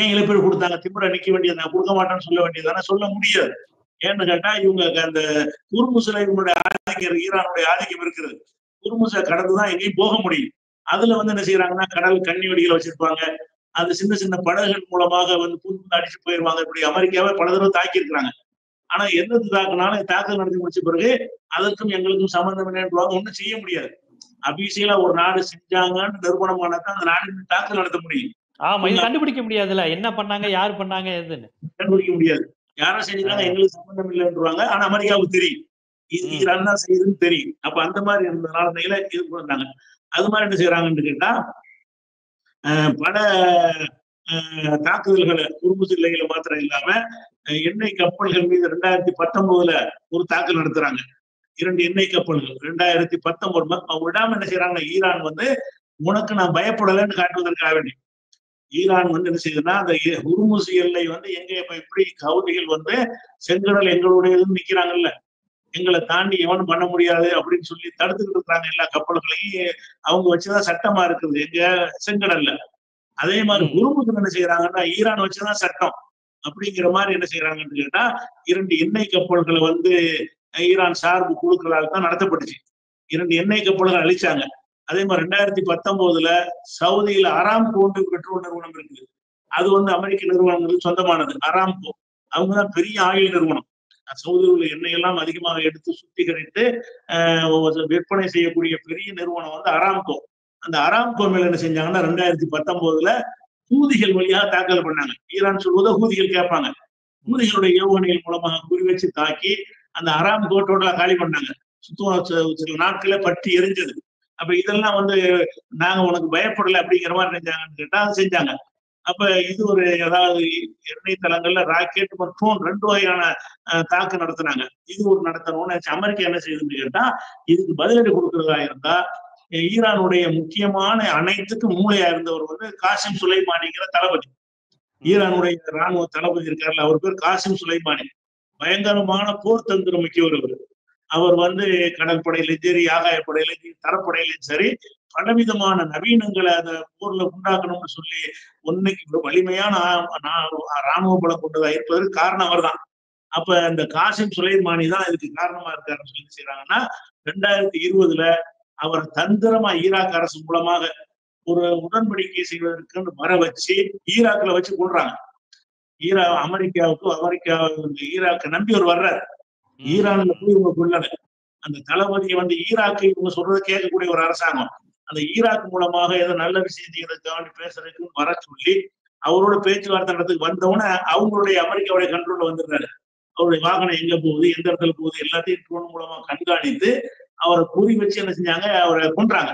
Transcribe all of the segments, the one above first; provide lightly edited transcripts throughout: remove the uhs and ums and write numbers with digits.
ஏன் இழப்பீடு கொடுத்தாங்க? திமிரா நிக்க வேண்டியது, நான் கொடுக்க மாட்டேன்னு சொல்ல வேண்டியதானே? சொல்ல முடியாது. ஏன்னு கேட்டா இவங்க அந்த குர்முஸ்ல இவங்களுடைய ஆதிக்கம், ஈரானுடைய ஆதிக்கம் இருக்கிறது. குர்முஸை கடந்துதான் எங்கேயும் போக முடியும். அதுல வந்து என்ன செய்யறாங்கன்னா கடல் கன்னி வெடிகளை வச்சிருப்பாங்க. அது சின்ன சின்ன படகுகள் மூலமாக வந்து புது அடிச்சு போயிருவாங்க. இப்படி அமெரிக்காவை பல தடவை தாக்கி இருக்கிறாங்க. ஆனா எந்த தாக்குனாலும் தாக்குதல் நடத்தி முடிச்ச பிறகு அதற்கும் எங்களுக்கும் சம்பந்தம் என்னன்றாங்க, ஒண்ணும் செய்ய முடியாது. அபிஷியலா ஒரு நாடு செஞ்சாங்கன்னு நிறுவனமானதான் அந்த நாடு தாக்குதல் நடத்த முடியும். ஆமா, இது கண்டுபிடிக்க முடியாதுல்ல, என்ன பண்ணாங்க, யாரு பண்ணாங்க, எதுன்னு கண்டுபிடிக்க முடியாது. யாரும் செஞ்சுக்காங்க, எங்களுக்கு சம்பந்தம் இல்லைன்றாங்க. ஆனா அமெரிக்காவுக்கு தெரியும் ஈரான் தான் செய்யுதுன்னு தெரியும். அப்ப அந்த மாதிரி இருந்ததுனால இது பண்ணாங்க. அது மாதிரி என்ன செய்யறாங்கன்னு கேட்டா பல தாக்குதல்களை குறும்பு எல்லைகளை மாத்திரம் இல்லாம எண்ணெய் கப்பல்கள் மீது 2019 ஒரு தாக்குதல் நடத்துறாங்க. 2 எண்ணெய் கப்பல்கள் 2019 விடாம என்ன செய்யறாங்க, ஈரான் வந்து உனக்கு நான் பயப்படலைன்னு காட்டுவதற்காக வேண்டி ஈரான் வந்து என்ன செய்யுதுன்னா அந்த ஹுர்முஸ் எல்லை வந்து எங்க இப்படி ஹவுதிகள் வந்து செங்கடல் எங்களுடையதுன்னு நிக்கிறாங்கல்ல, எங்களை தாண்டி எவனும் பண்ண முடியாது அப்படின்னு சொல்லி தடுத்துக்கிட்டு இருக்கிறாங்க எல்லா கப்பல்களையும். அவங்க வச்சுதான் சட்டமா இருக்குது எங்க செங்கடல்ல. அதே மாதிரி ஹுர்முஸ் என்ன செய்யறாங்கன்னா ஈரான் வச்சுதான் சட்டம் அப்படிங்கிற மாதிரி என்ன செய்யறாங்கன்னு கேட்டா 2 எண்ணெய் கப்பல்களை வந்து ஈரான் சார்பு குழுக்களால் தான் நடத்தப்பட்டுச்சு. 2 எண்ணெய் கப்பல்கள் அழிச்சாங்க. அதே மாதிரி 2019 சவுதியில அராம்கோ பெட்ரோல் நிறுவனம் இருக்குது. அது வந்து அமெரிக்க நிறுவனங்களுக்கு சொந்தமானது. அராம்கோ அவங்கதான் பெரிய ஆயில் நிறுவனம். சவுதியில் உள்ள எண்ணெய் எல்லாம் அதிகமாக எடுத்து சுத்திகரித்து விற்பனை செய்யக்கூடிய பெரிய நிறுவனம் வந்து அராம்கோ. அந்த அராம்கோ மேல என்ன செஞ்சாங்கன்னா 2019 ஹூதிகள் வழியாக தாக்கல் பண்ணாங்க. ஈரான் சொல்வதை ஹூதிகள் கேட்பாங்க. ஹூதிகளுடைய ஏவுகணைகள் மூலமாக குறி வச்சு தாக்கி அந்த அராம்கோ டோட்டலா காலி பண்ணாங்க. சில நாட்களே பற்றி எரிஞ்சது. அப்ப இதெல்லாம் வந்து நாங்க உனக்கு பயப்படல அப்படிங்கிற மாதிரி நினைச்சாங்கன்னு கேட்டா செஞ்சாங்க. அப்ப இது ஒரு ஏதாவது எண்ணெய் தளங்கள்ல ராக்கெட் மற்றும் 2 வகையான தாக்கு நடத்தினாங்க. இது ஒரு நடத்தணும்னு அமெரிக்கா என்ன செய்யுதுன்னு கேட்டா இதுக்கு பதிலடி கொடுக்கறதா இருந்தா ஈரானுடைய முக்கியமான அனைத்துக்கும் மூளையா இருந்தவர் வந்து காசிம் சுலைமானிங்கிற தளபதி. ஈரானுடைய ராணுவ தளபதி இருக்காருல்ல, அவர் பேர் காசிம் சுலைமானி. பயங்கரமான போர் தந்திரம் மிக்கவர். அவர் வந்து கடற்படையிலும் சரி, ஆகாயப்படையிலும் சரி, தரப்படையிலும் சரி பலவிதமான நவீனங்களை அந்த போர்ல உண்டாக்கணும்னு சொல்லி ஒன்னைக்கு வலிமையான ராணுவ பலம் கொண்டதா இருப்பதற்கு காரணம் அவர் தான். அப்ப இந்த காசிம் சுலைமானி தான் இதுக்கு காரணமா இருக்காருன்னு சொல்லி செய்யறாங்கன்னா 2020 அவர் தந்திரமா ஈராக் அரசு மூலமாக ஒரு உடன்படிக்கை செய்வதற்கு வர வச்சு ஈராக்ல வச்சு கொள்றாங்க. அமெரிக்காவுக்கு ஈராக்கை நம்பி அவர் வர்றாரு. ஈரான்ல போய் இவங்க கொள்ளல. அந்த தளபதியை வந்து ஈராக்கை இவங்க சொல்றதை கேட்கக்கூடிய ஒரு அரசாங்கம் அந்த ஈராக் மூலமாக ஏதோ நல்ல விஷயம் செய்யறதுக்காக பேசுறதுக்கு வர சொல்லி அவரோட பேச்சுவார்த்தை நடத்துக்கு வந்தவொடனே அவங்களுடைய அமெரிக்காவுடைய கண்ட்ரோல்ல வந்துடுறாரு. அவருடைய வாகனம் எங்க போகுது, எந்த இடத்துல போகுது எல்லாத்தையும் ட்ரோன் மூலமா கண்காணித்து அவரை குறி வச்சு என்ன செஞ்சாங்க, அவரை கொன்றாங்க.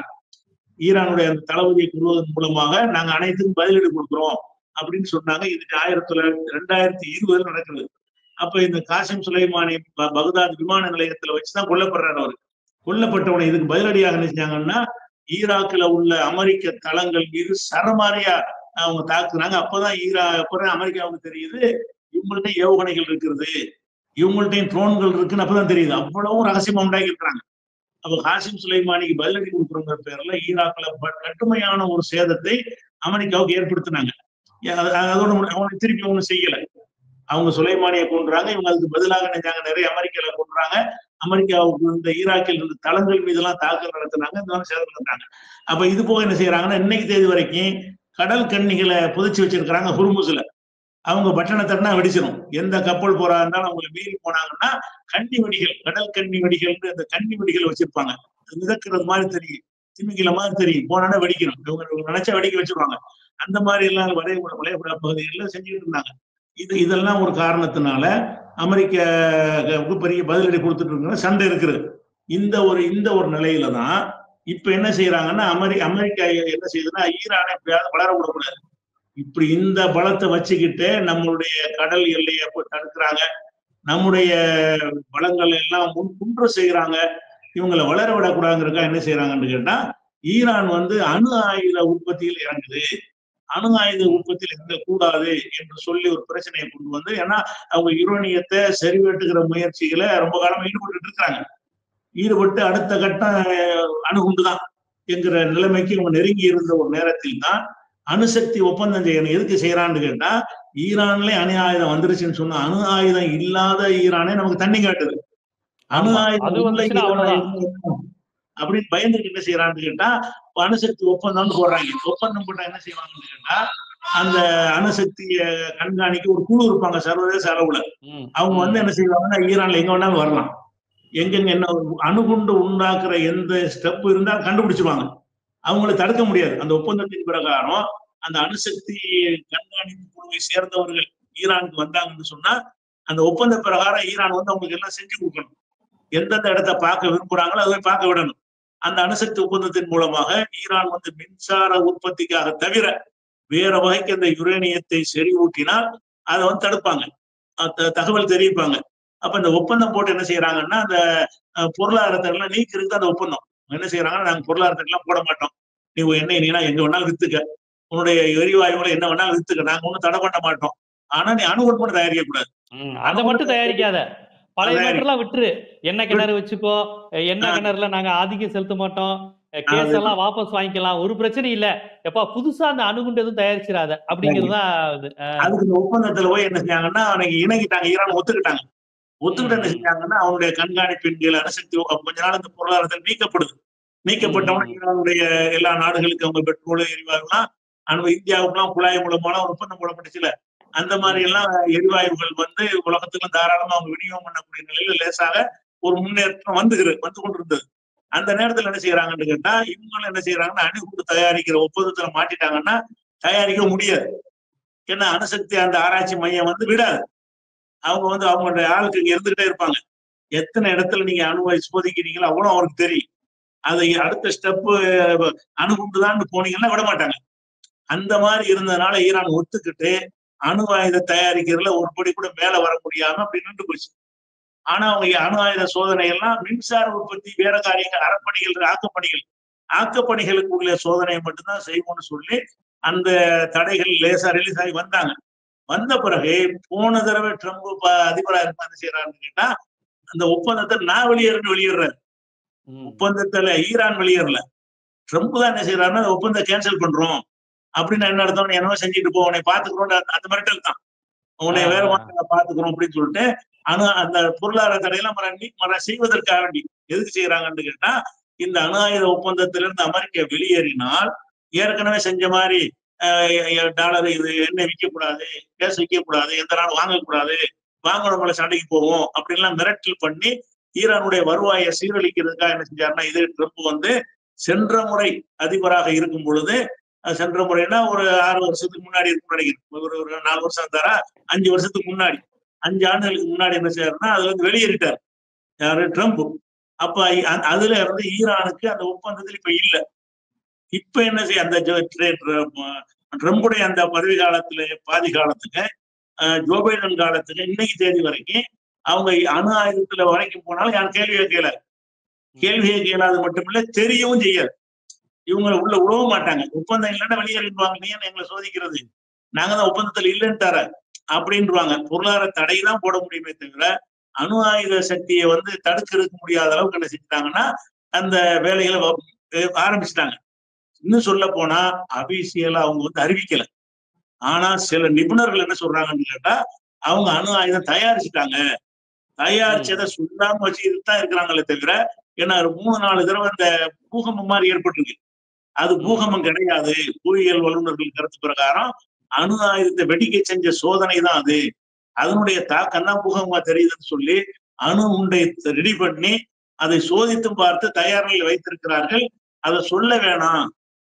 ஈரானுடைய அந்த தளபதியை கொள்வதன் மூலமாக நாங்க அனைத்துக்கும் பதிலீடு கொடுக்குறோம் அப்படின்னு சொன்னாங்க. இது 2020 நடக்குது. அப்ப இந்த காசிம் சுலைமானி பகதாத் விமான நிலையத்துல வச்சுதான் கொல்லப்படுறாரு. அவரு கொல்லப்பட்டவனை இதுக்கு பதிலடியாக நினைச்சாங்கன்னா ஈராக்ல உள்ள அமெரிக்க தளங்கள் மீது சரமாரியா அவங்க தாக்குறாங்க. அப்பதான் அமெரிக்காவுக்கு தெரியுது இவங்கள்ட்ட ஏவுகணைகள் இருக்கிறது, இவங்கள்ட்டையும் ட்ரோன்கள் இருக்குன்னு அப்பதான் தெரியுது. அவ்வளவும் ரகசியமா உண்டாக்கி இருக்கிறாங்க. அப்ப காசிம் சுலைமானிக்கு பதிலடி கொடுக்குறோங்கிற பேர்ல ஈராக்ல கடுமையான ஒரு சேதத்தை அமெரிக்காவுக்கு ஏற்படுத்தினாங்க. அதோட அவனை திருப்பி ஒண்ணு செய்யல. அவங்க சுலைமானியை கொன்றாங்க, இவங்க அதுக்கு பதிலாக நினைச்சாங்க நிறைய அமெரிக்கால கொன்றாங்க. அமெரிக்காவுக்கு இந்த ஈராக்கில் இருந்த தளங்கள் மீது எல்லாம் தாக்குதல் நடத்தினாங்க, இந்த சேதம் நடத்தாங்க. அப்ப இது போக என்ன செய்யறாங்கன்னா இன்னைக்கு தேதி வரைக்கும் கடல் கன்னிகளை புதைச்சு வச்சிருக்கிறாங்க ஹுர்முஸ்ல. அவங்க பட்டணை தட்டினா வெடிச்சிடும். எந்த கப்பல் போறா இருந்தாலும் அவங்களை மீறி போனாங்கன்னா கன்னி வெடிகள், கடல் கன்னி வெடிகள், அந்த கன்னி வெடிகள் வச்சிருப்பாங்க. மிதக்கிறது மாதிரி தெரியும், திமிங்கில மாதிரி தெரியும், போனா வெடிக்கணும். இவங்க நினைச்சா வெடிக்க வச்சிருவாங்க. அந்த மாதிரி எல்லாம் வளைகுடா பகுதிகளில் செஞ்சுட்டு இருந்தாங்க. இதெல்லாம் ஒரு காரணத்தினால அமெரிக்காவுக்கு பெரிய பதிலடி கொடுத்துட்டு இருக்க சண்டை இருக்குது. இந்த ஒரு நிலையில தான் இப்ப என்ன செய்யறாங்கன்னா அமெரிக்கா என்ன செய்யுதுன்னா ஈரானை எப்படியாவது வளர விடக்கூடாது. இப்படி இந்த பலத்தை வச்சுக்கிட்டு நம்மளுடைய கடல் எல்லையை தடுக்கிறாங்க, நம்முடைய பலங்கள் எல்லாம் குன்ற செய்யறாங்க. இவங்களை வளர விடக்கூடாதுங்கிறக்கா என்ன செய்யறாங்கன்னு கேட்டா ஈரான் வந்து அணு ஆயுத உற்பத்தியில் இறங்குது, அணு ஆயுத உற்பத்தியில் இருக்கக்கூடாது என்று சொல்லி ஒரு பிரச்சனையை கொண்டு வந்து, ஏன்னா அவங்க யுரேனியத்தை செறிவெட்டுகிற முயற்சிகளை ரொம்ப காலமா ஈடுபட்டு இருக்காங்க. ஈடுபட்டு அடுத்த கட்டம் அணுகுண்டுதான் என்கிற நிலைமைக்கு இவங்க நெருங்கி இருந்த ஒரு நேரத்தில் தான் அணுசக்தி ஒப்பந்தம் செய்யணும். எதுக்கு செய்யறான்னு கேட்டா, ஈரான்ல அணு ஆயுதம் வந்துருச்சுன்னு சொன்னா அணு ஆயுதம் இல்லாத ஈரானே நமக்கு தண்ணி காட்டுது. அணு ஆமா. ஆயுதம் அது உள்ள வந்துச்சுன்னா ஈரான் அவ்வளவுதான். அப்படின்னு பயந்துட்டு என்ன செய்யறான்னு கேட்டா, அணுசக்தி ஒப்பந்தம்னு போடுறாங்க. ஒப்பந்தம் போட்டா என்ன செய்வாங்கன்னு கேட்டா, அந்த அணுசக்திய கண்காணிக்க ஒரு குழு இருப்பாங்க சர்வதேச அளவுல. அவங்க வந்து என்ன செய்வாங்கன்னா, ஈரான்ல எங்க வேணாலும் வரலாம். எங்கெங்க என்ன அணுகுண்டு உண்டாக்குற எந்த ஸ்டெப் இருந்தா கண்டுபிடிச்சிருவாங்க. அவங்களை தடுக்க முடியாது. அந்த ஒப்பந்தத்தின் பிரகாரம் அந்த அணுசக்தி கண்காணிப்பு குழுவை சேர்ந்தவர்கள் ஈரானுக்கு வந்தாங்கன்னு சொன்னா, அந்த ஒப்பந்த பிரகாரம் ஈரான் வந்து அவங்களுக்கு எல்லாம் செஞ்சு கொடுக்கணும். எந்தெந்த இடத்த பார்க்க விரும்புறாங்களோ அதை பார்க்க விடணும். அந்த அணுசக்தி ஒப்பந்தத்தின் மூலமாக ஈரான் வந்து மின்சார உற்பத்திக்காக தவிர வேற வகைக்கு அந்த யுரேனியத்தை செறிவூட்டினால் அதை வந்து தடுப்பாங்க, தகவல் தெரிவிப்பாங்க. அப்ப இந்த ஒப்பந்தம் போட்டு என்ன செய்யறாங்கன்னா, அந்த பொருளாதாரத்தை எல்லாம் நீக்கிறதுக்கு அந்த ஒப்பந்தம் என்ன செய்யறாங்கன்னா, நாங்க பொருளாதாரத்தை எல்லாம் போட மாட்டோம். நீ எண்ணெய் நீனா எங்க வேணாலும் வித்துக்க, உன்னுடைய எரிவாயுகளை என்ன வேணாலும் வித்துக்க, நாங்க ஒண்ணும் தடை பண்ண மாட்டோம். ஆனா நீ அணு உற்பத்தி தயாரிக்க கூடாது. அதை மட்டும் தயாரிக்காத, பழைய மேட்டர்லாம் விட்டுரு. என்ன கிணறு வச்சுக்கோ, என்ன கிணறுல நாங்க ஆதிக்கம் செலுத்த மாட்டோம், கேஸ் எல்லாம் வாபஸ் வாங்கிக்கலாம், ஒரு பிரச்சனை இல்ல. எப்பா புதுசா அந்த அணுகுண்டு எதுவும் தயாரிச்சிடாத அப்படிங்கிறதுதான். அதுக்கு இந்த ஒப்பந்தத்துல போய் என்ன செஞ்சாங்கன்னா, அவனுக்கு இணங்கிட்டாங்க, ஈரான் ஒத்துக்கிட்டாங்க. ஒத்துக்கிட்டு என்ன செஞ்சாங்கன்னா, அவனுடைய கண்காணிப்பின் கீழ் அணுசக்தி கொஞ்ச நாள் இந்த பொருளாதாரத்தில் நீக்கப்படுது. நீக்கப்பட்டவன ஈரானுடைய எல்லா நாடுகளுக்கு அவங்க பெட்ரோல் எரிவாயுலாம் இந்தியாவுக்குலாம் குழாய் மூலமான ஒரு ஒப்பந்தம் போடப்பட்டுச்சுல, அந்த மாதிரி எல்லாம் எரிவாயுகள் வந்து உலகத்துக்கு தாராளமா அவங்க விநியோகம் பண்ணக்கூடிய நிலையில லேசாக ஒரு முன்னேற்றம் வந்து கொண்டிருந்தது. அந்த நேரத்துல என்ன செய்யறாங்கன்னு கேட்டா, இவங்களும் என்ன செய்யறாங்கன்னா, அணுகுண்டு தயாரிக்கிற ஒப்பந்தத்துல மாட்டிட்டாங்கன்னா தயாரிக்க முடியாது. ஏன்னா அணுசக்தி அந்த ஆராய்ச்சி மையம் வந்து விடாது. அவங்க வந்து அவங்களுடைய ஆளுக்கு இங்க இருந்துகிட்டே இருப்பாங்க. எத்தனை இடத்துல நீங்க அணுவை சோதிக்கிறீங்களோ அவ்வளவு அவருக்கு தெரியும். அதை அடுத்த ஸ்டெப் அணுகுண்டுதான் போனீங்கன்னா விட மாட்டாங்க. அந்த மாதிரி இருந்ததுனால ஈரான் ஒத்துக்கிட்டு அணு ஆயுத தயாரிக்கிறதுல ஒரு படி கூட மேல வர முடியாம அப்படி நின்று போச்சு. ஆனா அவங்க அணு ஆயுத சோதனை எல்லாம் மின்சார உற்பத்தி, வேற காரியங்கள், அறப்பணிகள், ஆக்கப்பணிகளுக்கு உள்ள சோதனையை மட்டும்தான் செய்வோம்னு சொல்லி அந்த தடைகள் லேசா ரிலீஸ் ஆகி வந்தாங்க. வந்த பிறகு போன தடவை ட்ரம்ப் அதிபராக இருந்தா என்ன செய்யறாருன்னு கேட்டா, அந்த ஒப்பந்தத்தை நான் வெளியேறாரு. ஒப்பந்தத்துல ஈரான் வெளியேறல, ட்ரம்ப் தான் என்ன செய்யறாருன்னா அந்த ஒப்பந்தம் கேன்சல் பண்றோம் அப்படின்னு என்ன அர்த்தம், என்னவோ செஞ்சுட்டு போ, உன்னை பாத்துக்கிறோம், அந்த மிரட்டல் தான். உன்னை வேற பாத்துக்கிறோம் அப்படின்னு சொல்லிட்டு அந்த பொருளாதார தடையெல்லாம் செய்வதற்காக வேண்டி எதுக்கு செய்யறாங்கன்னு கேட்டா, இந்த அணு ஆயுத ஒப்பந்தத்திலிருந்து அமெரிக்கா வெளியேறினால் ஏற்கனவே செஞ்ச மாதிரி டாலர் இது எண்ணெய் விற்கக்கூடாது, கேஸ் விற்கக்கூடாது, எந்த நாள் வாங்கக்கூடாது, வாங்கினவங்களை சண்டைக்கு போவோம் அப்படின்லாம் மிரட்டல் பண்ணி ஈரானுடைய வருவாயை சீரழிக்கிறதுக்காக என்ன செஞ்சாருன்னா, இது ட்ரம்ப் வந்து சென்ற முறை அதிபராக இருக்கும் பொழுது, சென்ற முறைன்னா ஒரு 6 வருஷத்துக்கு முன்னாடி இருக்கும் நினைக்கிறேன், ஒரு 4 வருஷம் தரா 5 வருஷத்துக்கு முன்னாடி, 5 ஆண்டுகளுக்கு முன்னாடி என்ன செய்யறாருன்னா அதுல இருந்து வெளியேறிட்டார் யாரு, ட்ரம்ப். அப்ப அதுல இருந்து ஈரானுக்கு அந்த ஒப்பந்தத்தில் இப்ப இல்ல. இப்ப என்ன செய்ய, அந்த ட்ரம்புடைய அந்த பதவி காலத்துல பாதி காலத்துக்கு, ஜோ பைடன் காலத்துக்கு இன்னைக்கு தேதி வரைக்கும் அவங்க அணு ஆயுதத்துல வரைக்கும் போனாலும் யாரும் கேள்வியே கேளாது மட்டுமில்ல, தெரியவும் செய்யாது. இவங்களை உள்ள உழவும் மாட்டாங்க. ஒப்பந்தம் இல்லைன்னா வெளியேறிடுவாங்க, நீ எங்களை சோதிக்கிறது, நாங்க தான் ஒப்பந்தத்துல இல்லைன்னு தர அப்படின்றாங்க. பொருளாதார தடை தான் போட முடியுமே தவிர அணு ஆயுத சக்தியை வந்து தடுக்கிறதுக்கு முடியாத அளவுக்கு என்ன செஞ்சுட்டாங்கன்னா அந்த வேலைகளை ஆரம்பிச்சுட்டாங்க. இன்னும் சொல்ல போனா அபிஷியலா அவங்க வந்து அறிவிக்கல. ஆனா சில நிபுணர்கள் என்ன சொல்றாங்கன்னு கேட்டா, அவங்க அணு ஆயுதம் தயாரிச்சுட்டாங்க, தயாரிச்சதை சொல்லாம வச்சுக்கிட்டு தான் இருக்கிறாங்களே தவிர, ஏன்னா 3-4 தடவை அந்த பூகம்பம் மாதிரி ஏற்பட்டிருக்கு. அது பூகம்பம் கிடையாது. புவியியல் வல்லுநர்கள் கருத்து பிரகாரம் அணு ஆயுதத்தை வெடிக்க செஞ்ச சோதனை தான் அது, அதனுடைய தாக்கம் தான் பூகம்பமா தெரியுதுன்னு சொல்லி அணு உண்டை ரெடி பண்ணி அதை சோதித்தும் பார்த்து தயார் நிலையில் வைத்திருக்கிறார்கள். அதை சொல்ல வேணாம்,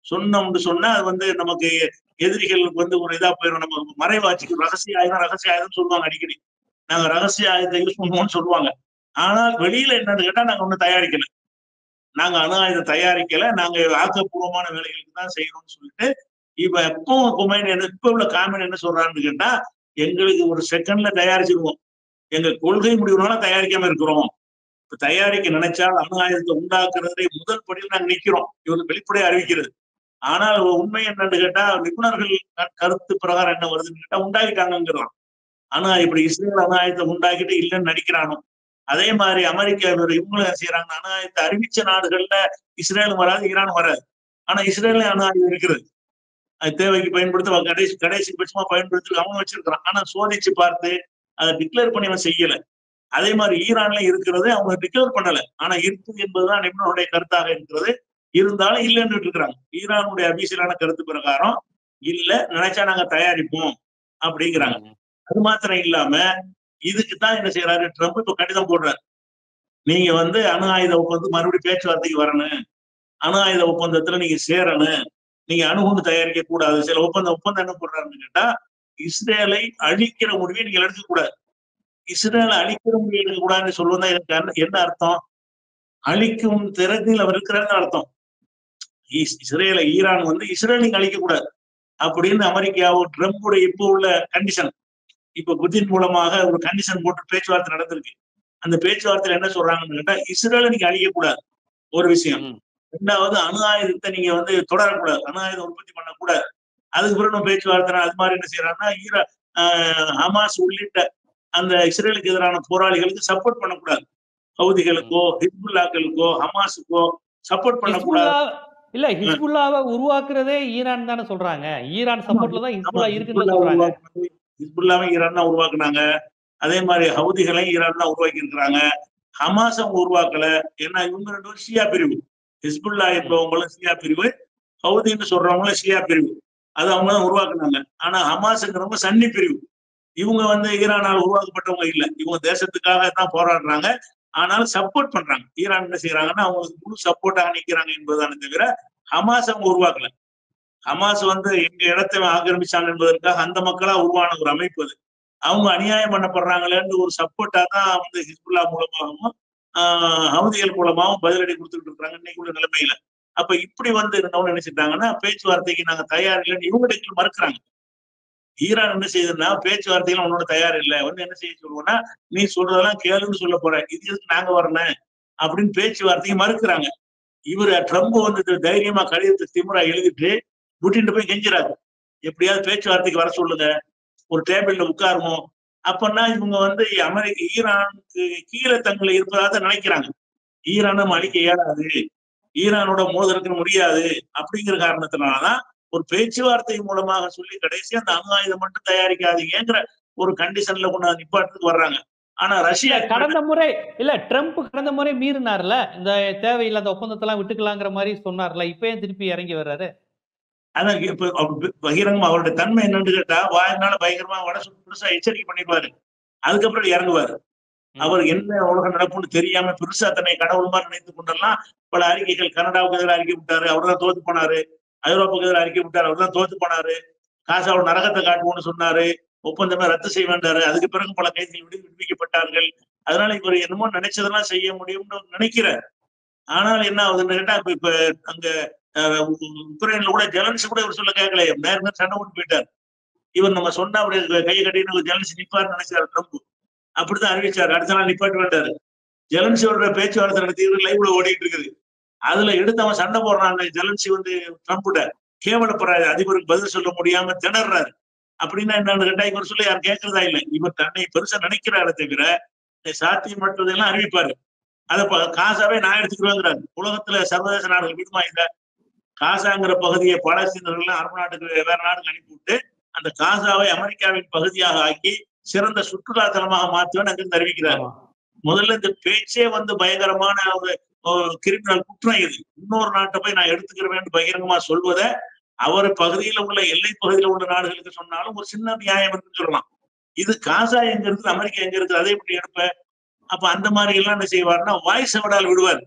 சொன்னோம்னு சொன்னா அது வந்து நமக்கு எதிரிகளுக்கு வந்து ஒரு இதா போயிடும், நம்ம மறைவாட்சிக்கு ரகசிய ஆயுதம் சொல்லுவாங்க அடிக்கடி, நாங்க ரகசிய ஆயுதத்தை யூஸ் பண்ணுவோம்னு சொல்லுவாங்க. ஆனால் வெளியில என்னன்னு கேட்டா நாங்க ஒண்ணு தயாரிக்கல, நாங்க அணு ஆயுதம் தயாரிக்கல, நாங்க ஆக்கப்பூர்வமான வேலைகளுக்கு தான் செய்யறோம்னு சொல்லிட்டு இப்ப எப்பவும் கொமைன் இப்ப உள்ள காமெடி என்ன சொல்றான்னு கேட்டா, எங்களுக்கு ஒரு செகண்ட்ல தயாரிச்சிருவோம், எங்க கொள்கை முடிவுனால தயாரிக்காம இருக்கிறோம், இப்ப தயாரிக்க நினைச்சால் அணு ஆயுதத்தை உண்டாக்குறதே முதல் படியில் நாங்க நிக்கிறோம், இவங்க வெளிப்படையா அறிவிக்கிறது. ஆனால் உண்மை என்னன்னு கேட்டா, நிபுணர்கள் கருத்து பிரகாரம் என்ன வருதுன்னு கேட்டா உண்டாக்கிட்டாங்கிறான். ஆனா இப்படி இஸ்ரேல் அணு ஆயுதத்தை உண்டாக்கிட்டு இல்லைன்னு நடிக்கிறானோ, அதே மாதிரி அமெரிக்கா இவங்களும் செய்யறாங்க. அணு ஆயுதத்தை அறிவிச்ச நாடுகள்ல இஸ்ரேலும் வராது, ஈரானும் வராது. ஆனா இஸ்ரேல்ல அணு ஆயுதம் இருக்கிறது. தேவைக்கு பயன்படுத்த கடைசி பட்சமா பயன்படுத்தி அவன் வச்சிருக்கிறான். ஆனா சோதிச்சு பார்த்து அதை டிக்ளேர் பண்ணி அவன் செய்யல. அதே மாதிரி ஈரான்ல இருக்கிறது அவங்க டிக்ளேர் பண்ணல. ஆனா இருக்குது என்பதுதான் நிபுணருடைய கருத்தாக இருக்கிறது. இருந்தாலும் இல்லைன்னு இருக்கிறாங்க. ஈரானுடைய அபிஷியலான கருத்து பிரகாரம் இல்ல, நினைச்சா நாங்க தயாரிப்போம் அப்படிங்கிறாங்க. அது மாத்திரம் இல்லாம இதுக்குதான் என்ன செய்யறாரு ட்ரம்ப் இப்ப கடிதம் போடுறாரு. நீங்க அணு ஆயுத ஒப்பந்தம் மறுபடியும் பேச்சுவார்த்தைக்கு வரணும், அணு ஆயுத ஒப்பந்தத்துல நீங்க சேரணும், நீங்க அணுகுண்டு தயாரிக்க கூடாது. சில ஒப்பந்தம் என்ன போடுறாருன்னு கேட்டா, இஸ்ரேலை அழிக்கிற முடிவை நீங்க எடுக்க கூடாது. இஸ்ரேலை அழிக்கிற முடிவு எடுக்க கூடாதுன்னு சொல்லுவதா எனக்கு என்ன அர்த்தம்? அழிக்கும் திறத்தில் அவர் இருக்கிறாருன்னு அர்த்தம். இஸ்ரேலை ஈரான் இஸ்ரேல் நீங்க அழிக்க கூடாது அப்படின்னு அமெரிக்காவோ ட்ரம்புடைய இப்போ உள்ள கண்டிஷன், இப்ப புதின் மூலமாக ஒரு கண்டிஷன் போட்டு பேச்சுவார்த்தை நடந்திருக்கு. அந்த பேச்சுவார்த்தையில என்ன சொல்றாங்கன்னு கேட்டா, இஸ்ரேலை நீங்க அழிக்க கூடாது ஒரு விஷயம். ரெண்டாவது, அணு ஆயுதத்தை நீங்க தொடரக்கூடாது, அணு ஆயுதம் உற்பத்தி பண்ணக்கூடாது. அதுக்கு பிறகு பேச்சுவார்த்தை அது மாதிரி என்ன செய்யறாங்கன்னா, ஹமாஸ் உள்ளிட்ட அந்த இஸ்ரேலுக்கு எதிரான போராளிகளுக்கு சப்போர்ட் பண்ணக்கூடாது. ஹவுதிகளுக்கோ ஹிஸ்புல்லாக்களுக்கோ ஹமாஸுக்கோ சப்போர்ட் பண்ணக்கூடாது. இல்ல, ஹிஸ்புல்லாவை உருவாக்குறதே ஈரான் தானே சொல்றாங்க. ஈரான் சப்போர்ட்ல தான் ஹிஸ்புல்லா இருக்குன்னு சொல்றாங்க. ஹிஸ்புல்லாவை ஈரான் தான் உருவாக்குனாங்க. அதே மாதிரி ஹவுதிகளையும் ஈரான் தான் உருவாக்கி இருக்கிறாங்க. ஹமாஸ் அவங்க உருவாக்கல. ஏன்னா இவங்க 2 பேரும் ஷியா பிரிவு. ஹிஸ்புல்லா என்பவங்களும் ஷியா பிரிவு, ஹவுதின்னு சொல்றவங்களும் ஷியா பிரிவு. அது அவங்க தான் உருவாக்குனாங்க. ஆனா ஹமாஸ்ங்கிறவங்க சன்னி பிரிவு. இவங்க ஈரானால் உருவாக்கப்பட்டவங்க இல்ல. இவங்க தேசத்துக்காக தான் போராடுறாங்க. ஆனாலும் சப்போர்ட் பண்றாங்க. ஈரான் என்ன செய்யறாங்கன்னா அவங்களுக்கு முழு சப்போர்ட்டாக நிற்கிறாங்க என்பதான தவிர ஹமாஸ் அவங்க உருவாக்கல. ஹமாஸ் எங்க இடத்தை ஆக்கிரமிச்சாங்க என்பதற்காக அந்த மக்களா உருவான ஒரு அமைப்பு அது. அவங்க அநியாயம் பண்ணப்படுறாங்களேன்னு ஒரு சப்போர்ட்டா தான் ஹிஸ்புல்லா மூலமாகவும் ஹவுதிகள் மூலமாகவும் பதிலடி கொடுத்துட்டு இருக்காங்க இன்னைக்கு உள்ள நிலைமையில. அப்ப இப்படி இருந்தவங்க நினைச்சிட்டாங்கன்னா பேச்சுவார்த்தைக்கு நாங்க தயார் இல்லைன்னு இவங்க மறுக்கிறாங்க. ஈரான் என்ன செய்யுதுன்னா, பேச்சுவார்த்தைகள் உன்னோட தயார் இல்லை, என்ன செய்ய சொல்லுவோம்னா, நீ சொல்றதெல்லாம் கேளுன்னு சொல்ல போற, இது எதுக்கு நாங்க வரணும் அப்படின்னு பேச்சுவார்த்தையை மறுக்கிறாங்க. இவரு ட்ரம்ப் தைரியமா கடிதத்தை திமுறா எழுதிட்டு புட்டின் போய் கெஞ்சுறாரு, எப்படியாவது பேச்சுவார்த்தைக்கு வர சொல்லுங்க, ஒரு டேபிள்ல உட்காருமோ. அப்பன்னா இவங்க ஈரானுக்கு கீழே தங்களை இருப்பதாக நினைக்கிறாங்க. ஈரானும் அழிக்க இயலாது, ஈரானோட மோதலுக்கு முடியாது அப்படிங்கிற காரணத்தினாலதான் ஒரு பேச்சுவார்த்தை மூலமாக சொல்லி கடைசி அந்த அணு ஆயுதம் மட்டும் தயாரிக்காதீங்கிற ஒரு கண்டிஷன்ல கொண்டு நிப்பாட்டுக்கு வர்றாங்க. ஆனா ரஷ்யா கடந்த முறை ட்ரம்ப் கடந்த முறை மீறினார்ல, இந்த தேவையில்லாத ஒப்பந்தத்தெல்லாம் விட்டுக்கலாங்கிற மாதிரி சொன்னார்ல, இப்ப ஏன் திருப்பி இறங்கி வர்றாரு? அதான் இப்ப பகிரங்கமா அவருடைய தன்மை என்னன்னு கேட்டா, வாயினால பயங்கரமா பெருசா எச்சரிக்கை பண்ணிடுவாரு, அதுக்கப்புறம் இறங்குவாரு. அவர் என்ன உலக நடப்புன்னு தெரியாம பெருசா தன்னை கடவுள் மாதிரி நினைத்துக் கொண்டெல்லாம் பல அறிக்கைகள், கனடாவுக்கு எதிராக அறிக்கை விட்டாரு, அவர்தான் தோத்து போனாரு. ஐரோப்பாவுக்கு எதிராக அறிக்கை விட்டாரு, அவர்தான் தோத்து போனாரு. காசாவோட நரகத்தை காட்டுவோம்னு சொன்னாரு, ஒப்பந்தமே ரத்து செய்ய வேண்டாரு. அதுக்கு பிறகு பல கைதிகள் விடுவிக்கப்பட்டார்கள். அதனால இவர் என்னமோ நினைச்சதெல்லாம் செய்ய முடியும்னு நினைக்கிறார். ஆனால் என்ன ஆகுதுன்னு கேட்டா, இப்ப அங்க உக்ரைன்ல கூட ஜெலன்சி கூட இவர் சொல்ல கேட்கல, நேரம் சண்டை போட்டு போயிட்டார். இவர் நம்ம சொன்னா அப்படி கையை கட்டின்னு ஜெலன்சி நிப்பாருன்னு நினைச்சாரு ட்ரம்ப். அப்படித்தான் அறிவிச்சாரு. அடுத்த நாள் நிப்பாட்டு வேண்டாரு. ஜெலன்சியோட பேச்சுவார்த்தை நடத்தி லைவ்ல ஓடிட்டு இருக்குது. அதுல எடுத்து அவன் சண்டை போடுறாங்க. ஜெலன்சி ட்ரம்ப்ட கேவலப்படுறாரு, அதிபருக்கு பதில் சொல்ல முடியாம திணறாரு. அப்படின்னா என்னன்னு கேட்டா, இவர் சொல்ல யாரும் கேட்கறதா இல்லை. இவர் தன்னை பெருசா நினைக்கிறாரு தவிர சாத்தியமற்றதெல்லாம் அறிவிப்பாரு. அதை காசாவே நான் எடுத்துக்கிறேங்கிறாரு. உலகத்துல சர்வதேச நாடுகள் விடுமா இல்ல, காசாங்கிற பகுதியை பாலஸ்தீனர்கள் அரபு நாட்டுக்கு வேற நாடுக்கு அனுப்பிவிட்டு அந்த காசாவை அமெரிக்காவின் பகுதியாக ஆக்கி சிறந்த சுற்றுலா தலமாக மாற்றுவேன் அங்கிருந்து அறிவிக்கிறார். முதல்ல இந்த பேச்சே பயங்கரமான ஒரு கிரிமினல் குற்றம். இது இன்னொரு நாட்டை போய் நான் எடுத்துக்கிறேன் பகிரங்கமா சொல்வதை அவர் பகுதியில உள்ள எல்லை பகுதியில உள்ள நாடுகளுக்கு சொன்னாலும் ஒரு சின்ன நியாயம் என்று சொல்லலாம். இது காசா எங்க இருக்குது, அமெரிக்கா எங்க இருக்குது, அதை எப்படி எடுப்ப? அப்ப அந்த மாதிரி எல்லாம் என்ன செய்வார்னா வாய்ஸ் விடால் விடுவார்.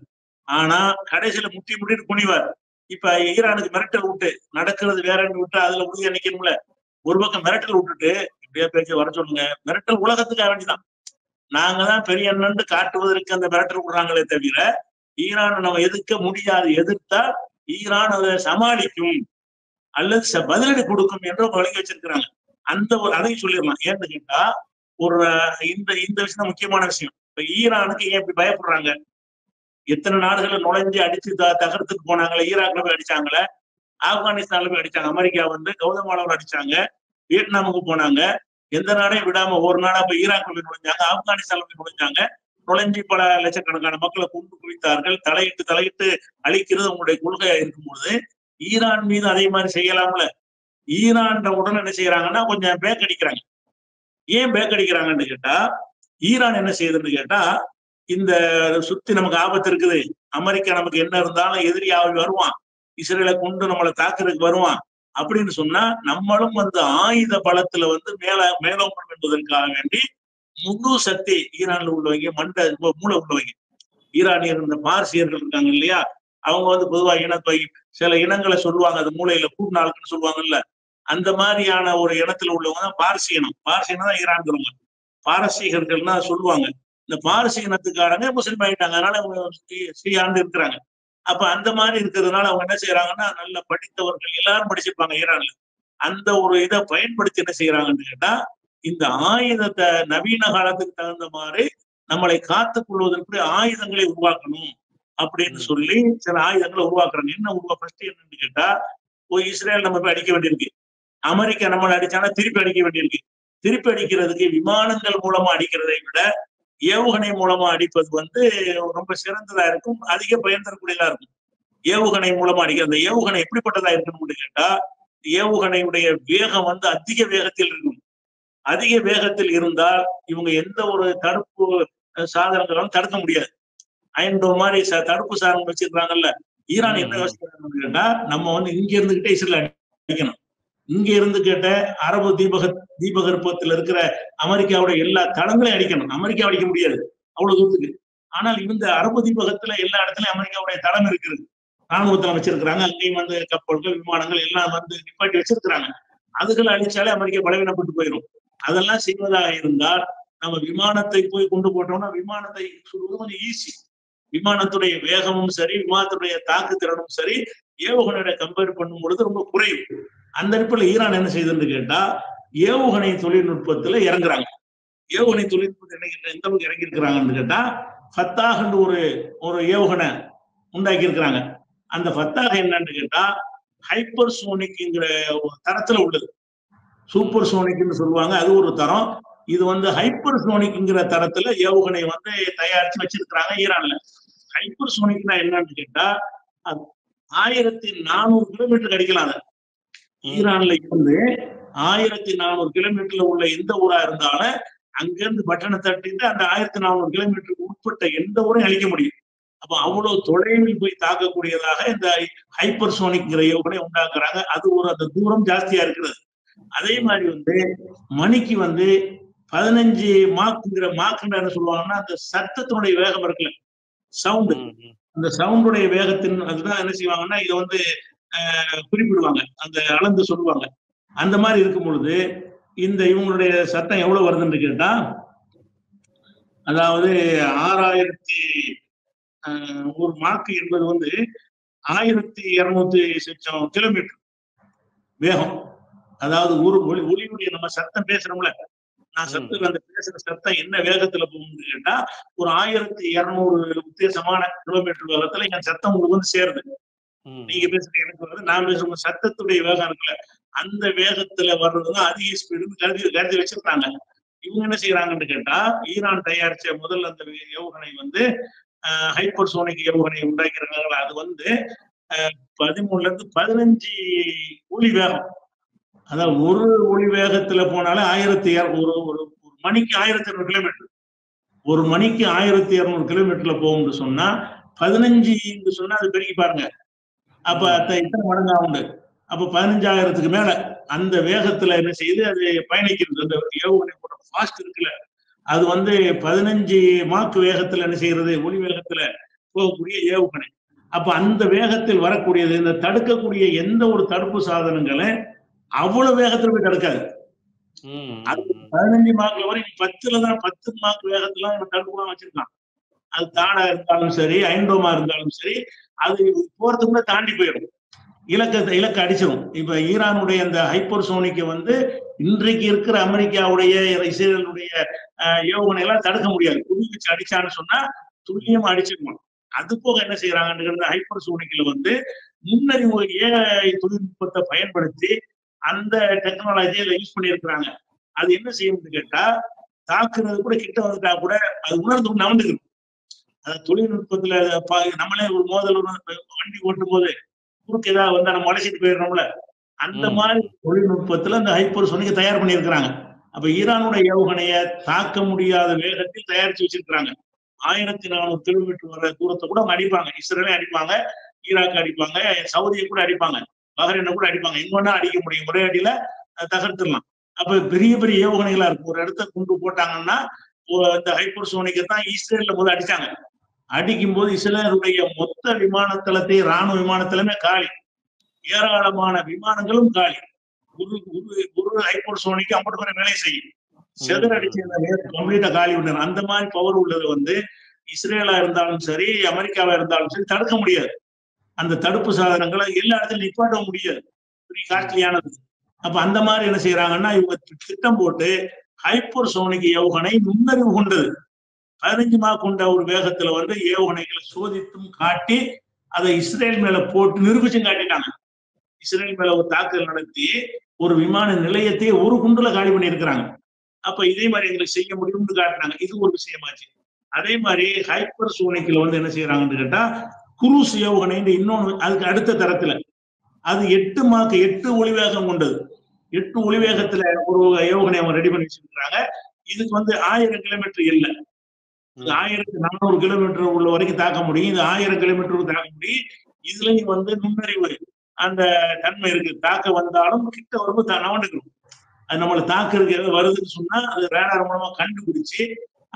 ஆனா கடைசியில முட்டிட்டு குனிவார். இப்ப ஈரானுக்கு மிரட்டல் விட்டு நடக்கிறது வேறன்னு விட்டு அதுல உறுதியா நிக்கணும்ல. ஒரு பக்கம் மிரட்டல் விட்டுட்டு இப்படியே பேச்சு வர சொல்லுங்க, மிரட்டல் உலகத்துக்காக வேண்டிதான். நாங்க தான் பெரிய அண்ணன் காட்டுவதற்கு அந்த மிரட்டல் விடுறாங்களே தவிர ஈரான் நம்ம எதிர்க்க முடியாது. எதிர்த்தா ஈரான் அதை சமாளிக்கும் அல்லது பதிலடி கொடுக்கும் என்று வழங்கி வச்சிருக்கிறாங்க. அந்த ஒரு அதையும் சொல்லிடலாம். ஏன்னு கேட்டா, ஒரு இந்த விஷயம் முக்கியமான விஷயம். இப்ப ஈரானுக்கு ஏன் இப்படி பயப்படுறாங்க? எத்தனை நாடுகளை நுழைஞ்சு அடிச்சு தகர்த்துக்கு போனாங்களே, ஈராக்ல போய் அடிச்சாங்களே, ஆப்கானிஸ்தான்ல போய் அடிச்சாங்க, அமெரிக்கா கௌதமாலாவில் அடிச்சாங்க, வியட்நாமுக்கு போனாங்க. எந்த நாடையும் விடாம ஒரு நாடா போய் ஈராக்ல போய் நுழைஞ்சாங்க, ஆப்கானிஸ்தான்ல போய் நுழைஞ்சாங்க. நுழைஞ்சு பல லட்சக்கணக்கான மக்களை கொண்டு குவித்தார்கள். தலையிட்டு அழிக்கிறது உங்களுடைய கொள்கையா இருக்கும்போது ஈரான் மீது அதே மாதிரி செய்யலாம்ல. ஈரான் உடனே என்ன செய்யறாங்கன்னா கொஞ்சம் பேக் அடிக்கிறாங்க. ஏன் பேக் அடிக்கிறாங்கன்னு கேட்டா, ஈரான் என்ன செய்யுதுன்னு கேட்டா, இந்த சுத்தி நமக்கு ஆபத்து இருக்குது, அமெரிக்கா நமக்கு என்ன இருந்தாலும் எதிரியாவி வருவான், இஸ்ரேலை கொண்டு நம்மளை தாக்குறதுக்கு வருவான் அப்படின்னு சொன்னா, நம்மளும் ஆயுத பலத்துல மேலோங்கம் என்பதற்காக வேண்டி முழு சக்தி ஈரான்ல உள்ளவங்க மூளை உள்ளவங்க ஈரானியர், இந்த பார்சியர்கள் இருக்காங்க இல்லையா, அவங்க பொதுவா சில இனங்களை சொல்லுவாங்க, அது மூளையில கூர்நாளுக்குன்னு சொல்லுவாங்கல்ல, அந்த மாதிரியான ஒரு இனத்துல உள்ளவங்க தான் பார்சி இனம். பார்சி இனம் தான் ஈரான்கிறவங்க. பாரசீகர்கள்னா சொல்லுவாங்க. இந்த பார்சி இனத்துக்காரங்க முஸ்லீம் ஆயிட்டாங்க, அதனால அவங்க ஸ்ரீயாண்டு இருக்கிறாங்க. அப்ப அந்த மாதிரி இருக்கிறதுனால அவங்க என்ன செய்யறாங்கன்னா, நல்ல படித்தவர்கள் எல்லாரும் படிச்சிருப்பாங்க ஈரான்ல. அந்த ஒரு இதை பயன்படுத்தி என்ன செய்யறாங்கன்னு கேட்டா, இந்த ஆயுதத்தை நவீன காலத்துக்கு தகுந்த மாதிரி நம்மளை காத்துக் கொள்வதற்கு ஆயுதங்களை உருவாக்கணும் அப்படின்னு சொல்லி சில ஆயுதங்களை உருவாக்குறாங்க. ஃபர்ஸ்ட் என்னன்னு கேட்டா, இஸ்ரேல் நம்ம போய் அடிக்க வேண்டியிருக்கு, அமெரிக்கா நம்மளை அடிச்சானா திருப்பி அடிக்க வேண்டியிருக்கு. திருப்பி அடிக்கிறதுக்கு விமானங்கள் மூலமா அடிக்கிறதை விட ஏவுகணை மூலமா அடிப்பது ரொம்ப சிறந்ததா இருக்கும், அதிக பயன் தரக்கூடியதா இருக்கும். ஏவுகணை மூலமா அடிக்கிற அந்த ஏவுகணை எப்படிப்பட்டதா இருக்குன்னு கேட்டா, ஏவுகணையுடைய வேகம் அதிக வேகத்தில் இருக்கும். அதிக வேகத்தில் இருந்தால் இவங்க எந்த ஒரு தடுப்பு சாதனங்களும் தடுக்க முடியாது. அயன்டோ மாதிரி தடுப்பு சாதனம் வச்சிருக்காங்கல்ல, ஈரான் என்ன யோசிக்கிறாங்கன்னு கேட்டா, நம்ம இங்க இருந்துகிட்டே இஸ்ரேல் அடிக்கணும், இங்க இருந்து கேட்ட அரபு தீபகற்பத்தில் இருக்கிற அமெரிக்காவுடைய எல்லா தளங்களையும் அடிக்கணும். அமெரிக்கா அடிக்க முடியாது அவ்வளவு தூரத்துக்கு. ஆனால் இந்த அரபு தீபகத்துல எல்லா இடத்துலயும் அமெரிக்காவுடைய தளம் இருக்குது, ராணுவத்துல வச்சிருக்கிறாங்க. அங்கேயும் கப்பல்கள், விமானங்கள் எல்லாம் நிப்பாட்டி வச்சிருக்கிறாங்க. அதுகளை அழிச்சாலே அமெரிக்கா பலவீனப்பட்டு போயிடும். அதெல்லாம் செய்வதாக இருந்தால் நம்ம விமானத்தை போய் கொண்டு போட்டோம்னா விமானத்தை சுடுவது கொஞ்சம் ஈஸி. விமானத்துடைய வேகமும் சரி, விமானத்துடைய தாக்கு திறனும் சரி, ஏவுகணையோட கம்பேர் பண்ணும் பொழுது ரொம்ப குறைவு. அந்த அடிப்படையில் ஈரான் என்ன செய்யுதுன்னு கேட்டா, ஏவுகணை தொழில்நுட்பத்துல இறங்குறாங்க. ஏவுகணை தொழில்நுட்பத்தில் எந்த அளவுக்கு இறங்கி இருக்கிறாங்கன்னு கேட்டா, ஃபத்தாஹ் ஒரு ஏவுகணை உண்டாக்கி இருக்கிறாங்க. அந்த ஃபத்தாஹ் என்னன்னு கேட்டா, ஹைப்பர் சோனிக்ங்கிற ஒரு தரத்துல உள்ளது. சூப்பர் சோனிக்னு சொல்லுவாங்க, அது ஒரு தரம். இது ஹைப்பர் சோனிக்ங்கிற தரத்துல ஏவுகணை தயாரிச்சு வச்சிருக்கிறாங்க ஈரான்ல. ஹைப்பர் சோனிக்னா என்னன்னு கேட்டா, 1400 கிலோமீட்டருக்கு அடிக்கலாம். ஈரான்ல 1400 கிலோமீட்டர்ல உள்ள எந்த ஊரா இருந்தாலும் அங்கிருந்து பட்டனை தட்டிட்டு அந்த 1400 கிலோமீட்டருக்கு உட்பட்ட எந்த ஊரையும் அழிக்க முடியும். அப்ப அவ்வளவு தொலைவில் போய் தாக்கக்கூடியதாக இந்த ஹைப்பர் சோனிக்ங்கிற ஏவுகணை உண்டாக்குறாங்க. அது அந்த தூரம் ஜாஸ்தியா இருக்கிறது. அதே மாதிரி மணிக்கு 15 மாக்குங்கிற என்ன சொல்லுவாங்கன்னா, அந்த சத்தத்தினுடைய வேகம் இருக்குல்ல, சவுண்டு, அந்த சவுண்டுடைய வேகத்தின் அதுதான் என்ன செய்வாங்கன்னா, இதை குறிப்பிடுவாங்க, அந்த அளந்து சொல்லுவாங்க. அந்த மாதிரி இருக்கும் பொழுது இவங்களுடைய சத்தம் எவ்வளவு வருதுன்னு கேட்டா, அதாவது 6000 ஒரு மாக்கு என்பது 1200 கிலோமீட்டர் வேகம். அதாவது ஒரு ஒளியுடைய நம்ம சத்தம் பேசுறோம்ல, நான் அந்த பேசுற சத்தம் என்ன வேகத்துல போகும்னு கேட்டா, ஒரு 1200 உத்தேசமான கிலோமீட்டர் வேகத்துல என் சத்தம் உங்களுக்கு சேருது. நீங்க பேசுறது எனக்கு வருது, நான் பேசுற சத்தத்துடைய வேகம் இருக்குல்ல, அந்த வேகத்துல வர்றதுதான் அதிக ஸ்பீடுன்னு கருதி வச்சிருக்காங்க. இவங்க என்ன செய்யறாங்கன்னு கேட்டா, ஈரான் தயாரிச்ச முதல் அந்த ஏவுகணை ஹைப்பர் சோனிக் ஏவுகணை உண்டாக்கிறாங்க. அது 13ல இருந்து 15 ஒளி வேகம். அதாவது ஒரு ஒளி வேகத்துல போனாலே 1200 ஒரு மணிக்கு 1200 கிலோமீட்டர். ஒரு மணிக்கு 1200 கிலோமீட்டர்ல போகும்னு சொன்னா 15 சொன்னா அது பெருகி பாருங்க. அப்ப இத்தனை மடங்கா உண்டு. அப்ப 15,000க்கு மேல அந்த வேகத்துல என்ன செய்யுது, அது பயணிக்கிறது. அந்த ஏவுகணை போட ஃபாஸ்ட் இருக்குல்ல, அது 15 மாக்கு வேகத்துல என்ன செய்யறது, ஒளி வேகத்துல போகக்கூடிய ஏவுகணை. அப்ப அந்த வேகத்தில் வரக்கூடியது, இந்த தடுக்கக்கூடிய எந்த ஒரு தடுப்பு சாதனங்களை அவ்வளவு வேகத்துல போய் தடுக்காது. அது 15 மார்க்ல வரைக்கும் 10 மார்க் வேகத்துல தடுப்பு வச்சிருக்கான். அது தாடா இருந்தாலும் சரி, ஐண்டோமா இருந்தாலும் சரி, அது போறதுக்குள்ள தாண்டி போயிடும், இலக்க அடிச்சிடும். இப்ப ஈரானுடைய அந்த ஹைப்பர் சோனிக்கு இன்றைக்கு இருக்கிற அமெரிக்காவுடைய, இஸ்ரேலுடைய ஏவுகணை எல்லாம் தடுக்க முடியாது. குறி வச்சு அடிச்சான்னு சொன்னா துல்லியமா அடிச்சிருக்கணும். அது போக என்ன செய்யறாங்கன்னு ஹைப்பர் சோனிக்ல முன்னறிவு AI தொழில்நுட்பத்தை பயன்படுத்தி அந்த டெக்னாலஜியில யூஸ் பண்ணியிருக்கிறாங்க. அது என்ன செய்யணும்னு கேட்டா, தாக்குறது கூட கிட்ட வந்துட்டா கூட அது உணர்ந்து நவந்துக்கணும். அது தொழில்நுட்பத்துல நம்மளே ஒரு மோதல் வண்டி ஓட்டும் போது குறுக்கு ஏதாவது நம்ம அழைச்சிட்டு போயிடுறோம்ல, அந்த மாதிரி தொழில்நுட்பத்துல அந்த ஹைப்பர்சோனிக் தயார் பண்ணியிருக்கிறாங்க. அப்ப ஈரானுடைய ஏவுகணையை தாக்க முடியாத வேகத்தில் தயாரிச்சு வச்சிருக்கிறாங்க. 1400 கிலோமீட்டர் வர தூரத்தை கூட அவங்க அடிப்பாங்க. இஸ்ரேலே அடிப்பாங்க, ஈராக் அடிப்பாங்க, சவுதியை கூட அடிப்பாங்க, பஹ்ரைனை கூட அடிப்பாங்க. எங்க வேணா அடிக்க முடியும், ஒரே அடியில தகர்த்துடலாம். அப்ப பெரிய பெரிய ஏவுகணைகளா இருக்கும். ஒரு இடத்த குண்டு போட்டாங்கன்னா இந்த ஹைப்பர்சோனிக்கை தான் இஸ்ரேல்ல முதல்ல அடிச்சாங்க. அடிக்கும் போது இஸ்ரேலுடைய மொத்த விமான தளத்தை, ராணுவ விமான தளமே காலி, ஏராளமான விமானங்களும் காலி. ஒரு ஹைப்பர்சோனிக்கு 50 பேர் வேலை செய்யும், செதறடிச்சு கம்ப்ளீட்டா காலி விட்டாங்க. அந்த மாதிரி பவர் உள்ளது வந்து இஸ்ரேலா இருந்தாலும் சரி, அமெரிக்காவா இருந்தாலும் சரி தடுக்க முடியாது. அந்த தடுப்பு சாதனங்களை எல்லா இடத்துலயும் நிப்பாட்ட முடியாது, பெரிய காஸ்ட்லியானது. அப்ப அந்த மாதிரி என்ன செய்யறாங்கன்னா, இவங்க திட்டம் போட்டு ஹைப்பர்சோனிக் ஏவுகணை நுண்ணறிவு கொண்டது 15 மாக் கொண்ட ஒரு வேகத்துல வந்து ஏவுகணைகளை சோதித்தும் காட்டி அதை இஸ்ரேல் மேல போட்டு நிரூபிச்சும் காட்டிட்டாங்க. இஸ்ரேல் மேல ஒரு தாக்குதல் நடத்தி ஒரு விமான நிலையத்தையே ஒரு குண்டுல காலி பண்ணி இருக்கிறாங்க. அப்ப இதே மாதிரி எங்களுக்கு செய்ய முடியும்னு காட்டினாங்க. இது ஒரு விஷயமாச்சு. அதே மாதிரி ஹைப்பர்சோனிக்ல வந்து என்ன செய்யறாங்கன்னு கேட்டா, குரூஸ் ஏவுகணைன்னு இன்னொன்னு அதுக்கு அடுத்த தரத்துல, அது 8 மாக் 8 ஒளிவேகம் கொண்டது. 8 ஒளிவேகத்துல ஒரு ஏவுகணை அவங்க ரெடி பண்ணி வச்சிருக்கிறாங்க. இதுக்கு வந்து 1000 கிலோமீட்டர் இல்ல, 1400 கிலோமீட்டர் உள்ள வரைக்கும் தாக்க முடியும். இது 1000 கிலோமீட்டருக்கு தாக்க முடியும். இதுலயும் வந்து நுண்ணறிவு அந்த தன்மை இருக்கு. தாக்க வந்தாலும் கிட்ட வரும்போது நவண்டுக்கணும். அது நம்மளை தாக்குறதுக்கு எதாவது வருதுன்னு சொன்னா அது ரேடார் மூலமா கண்டுபிடிச்சு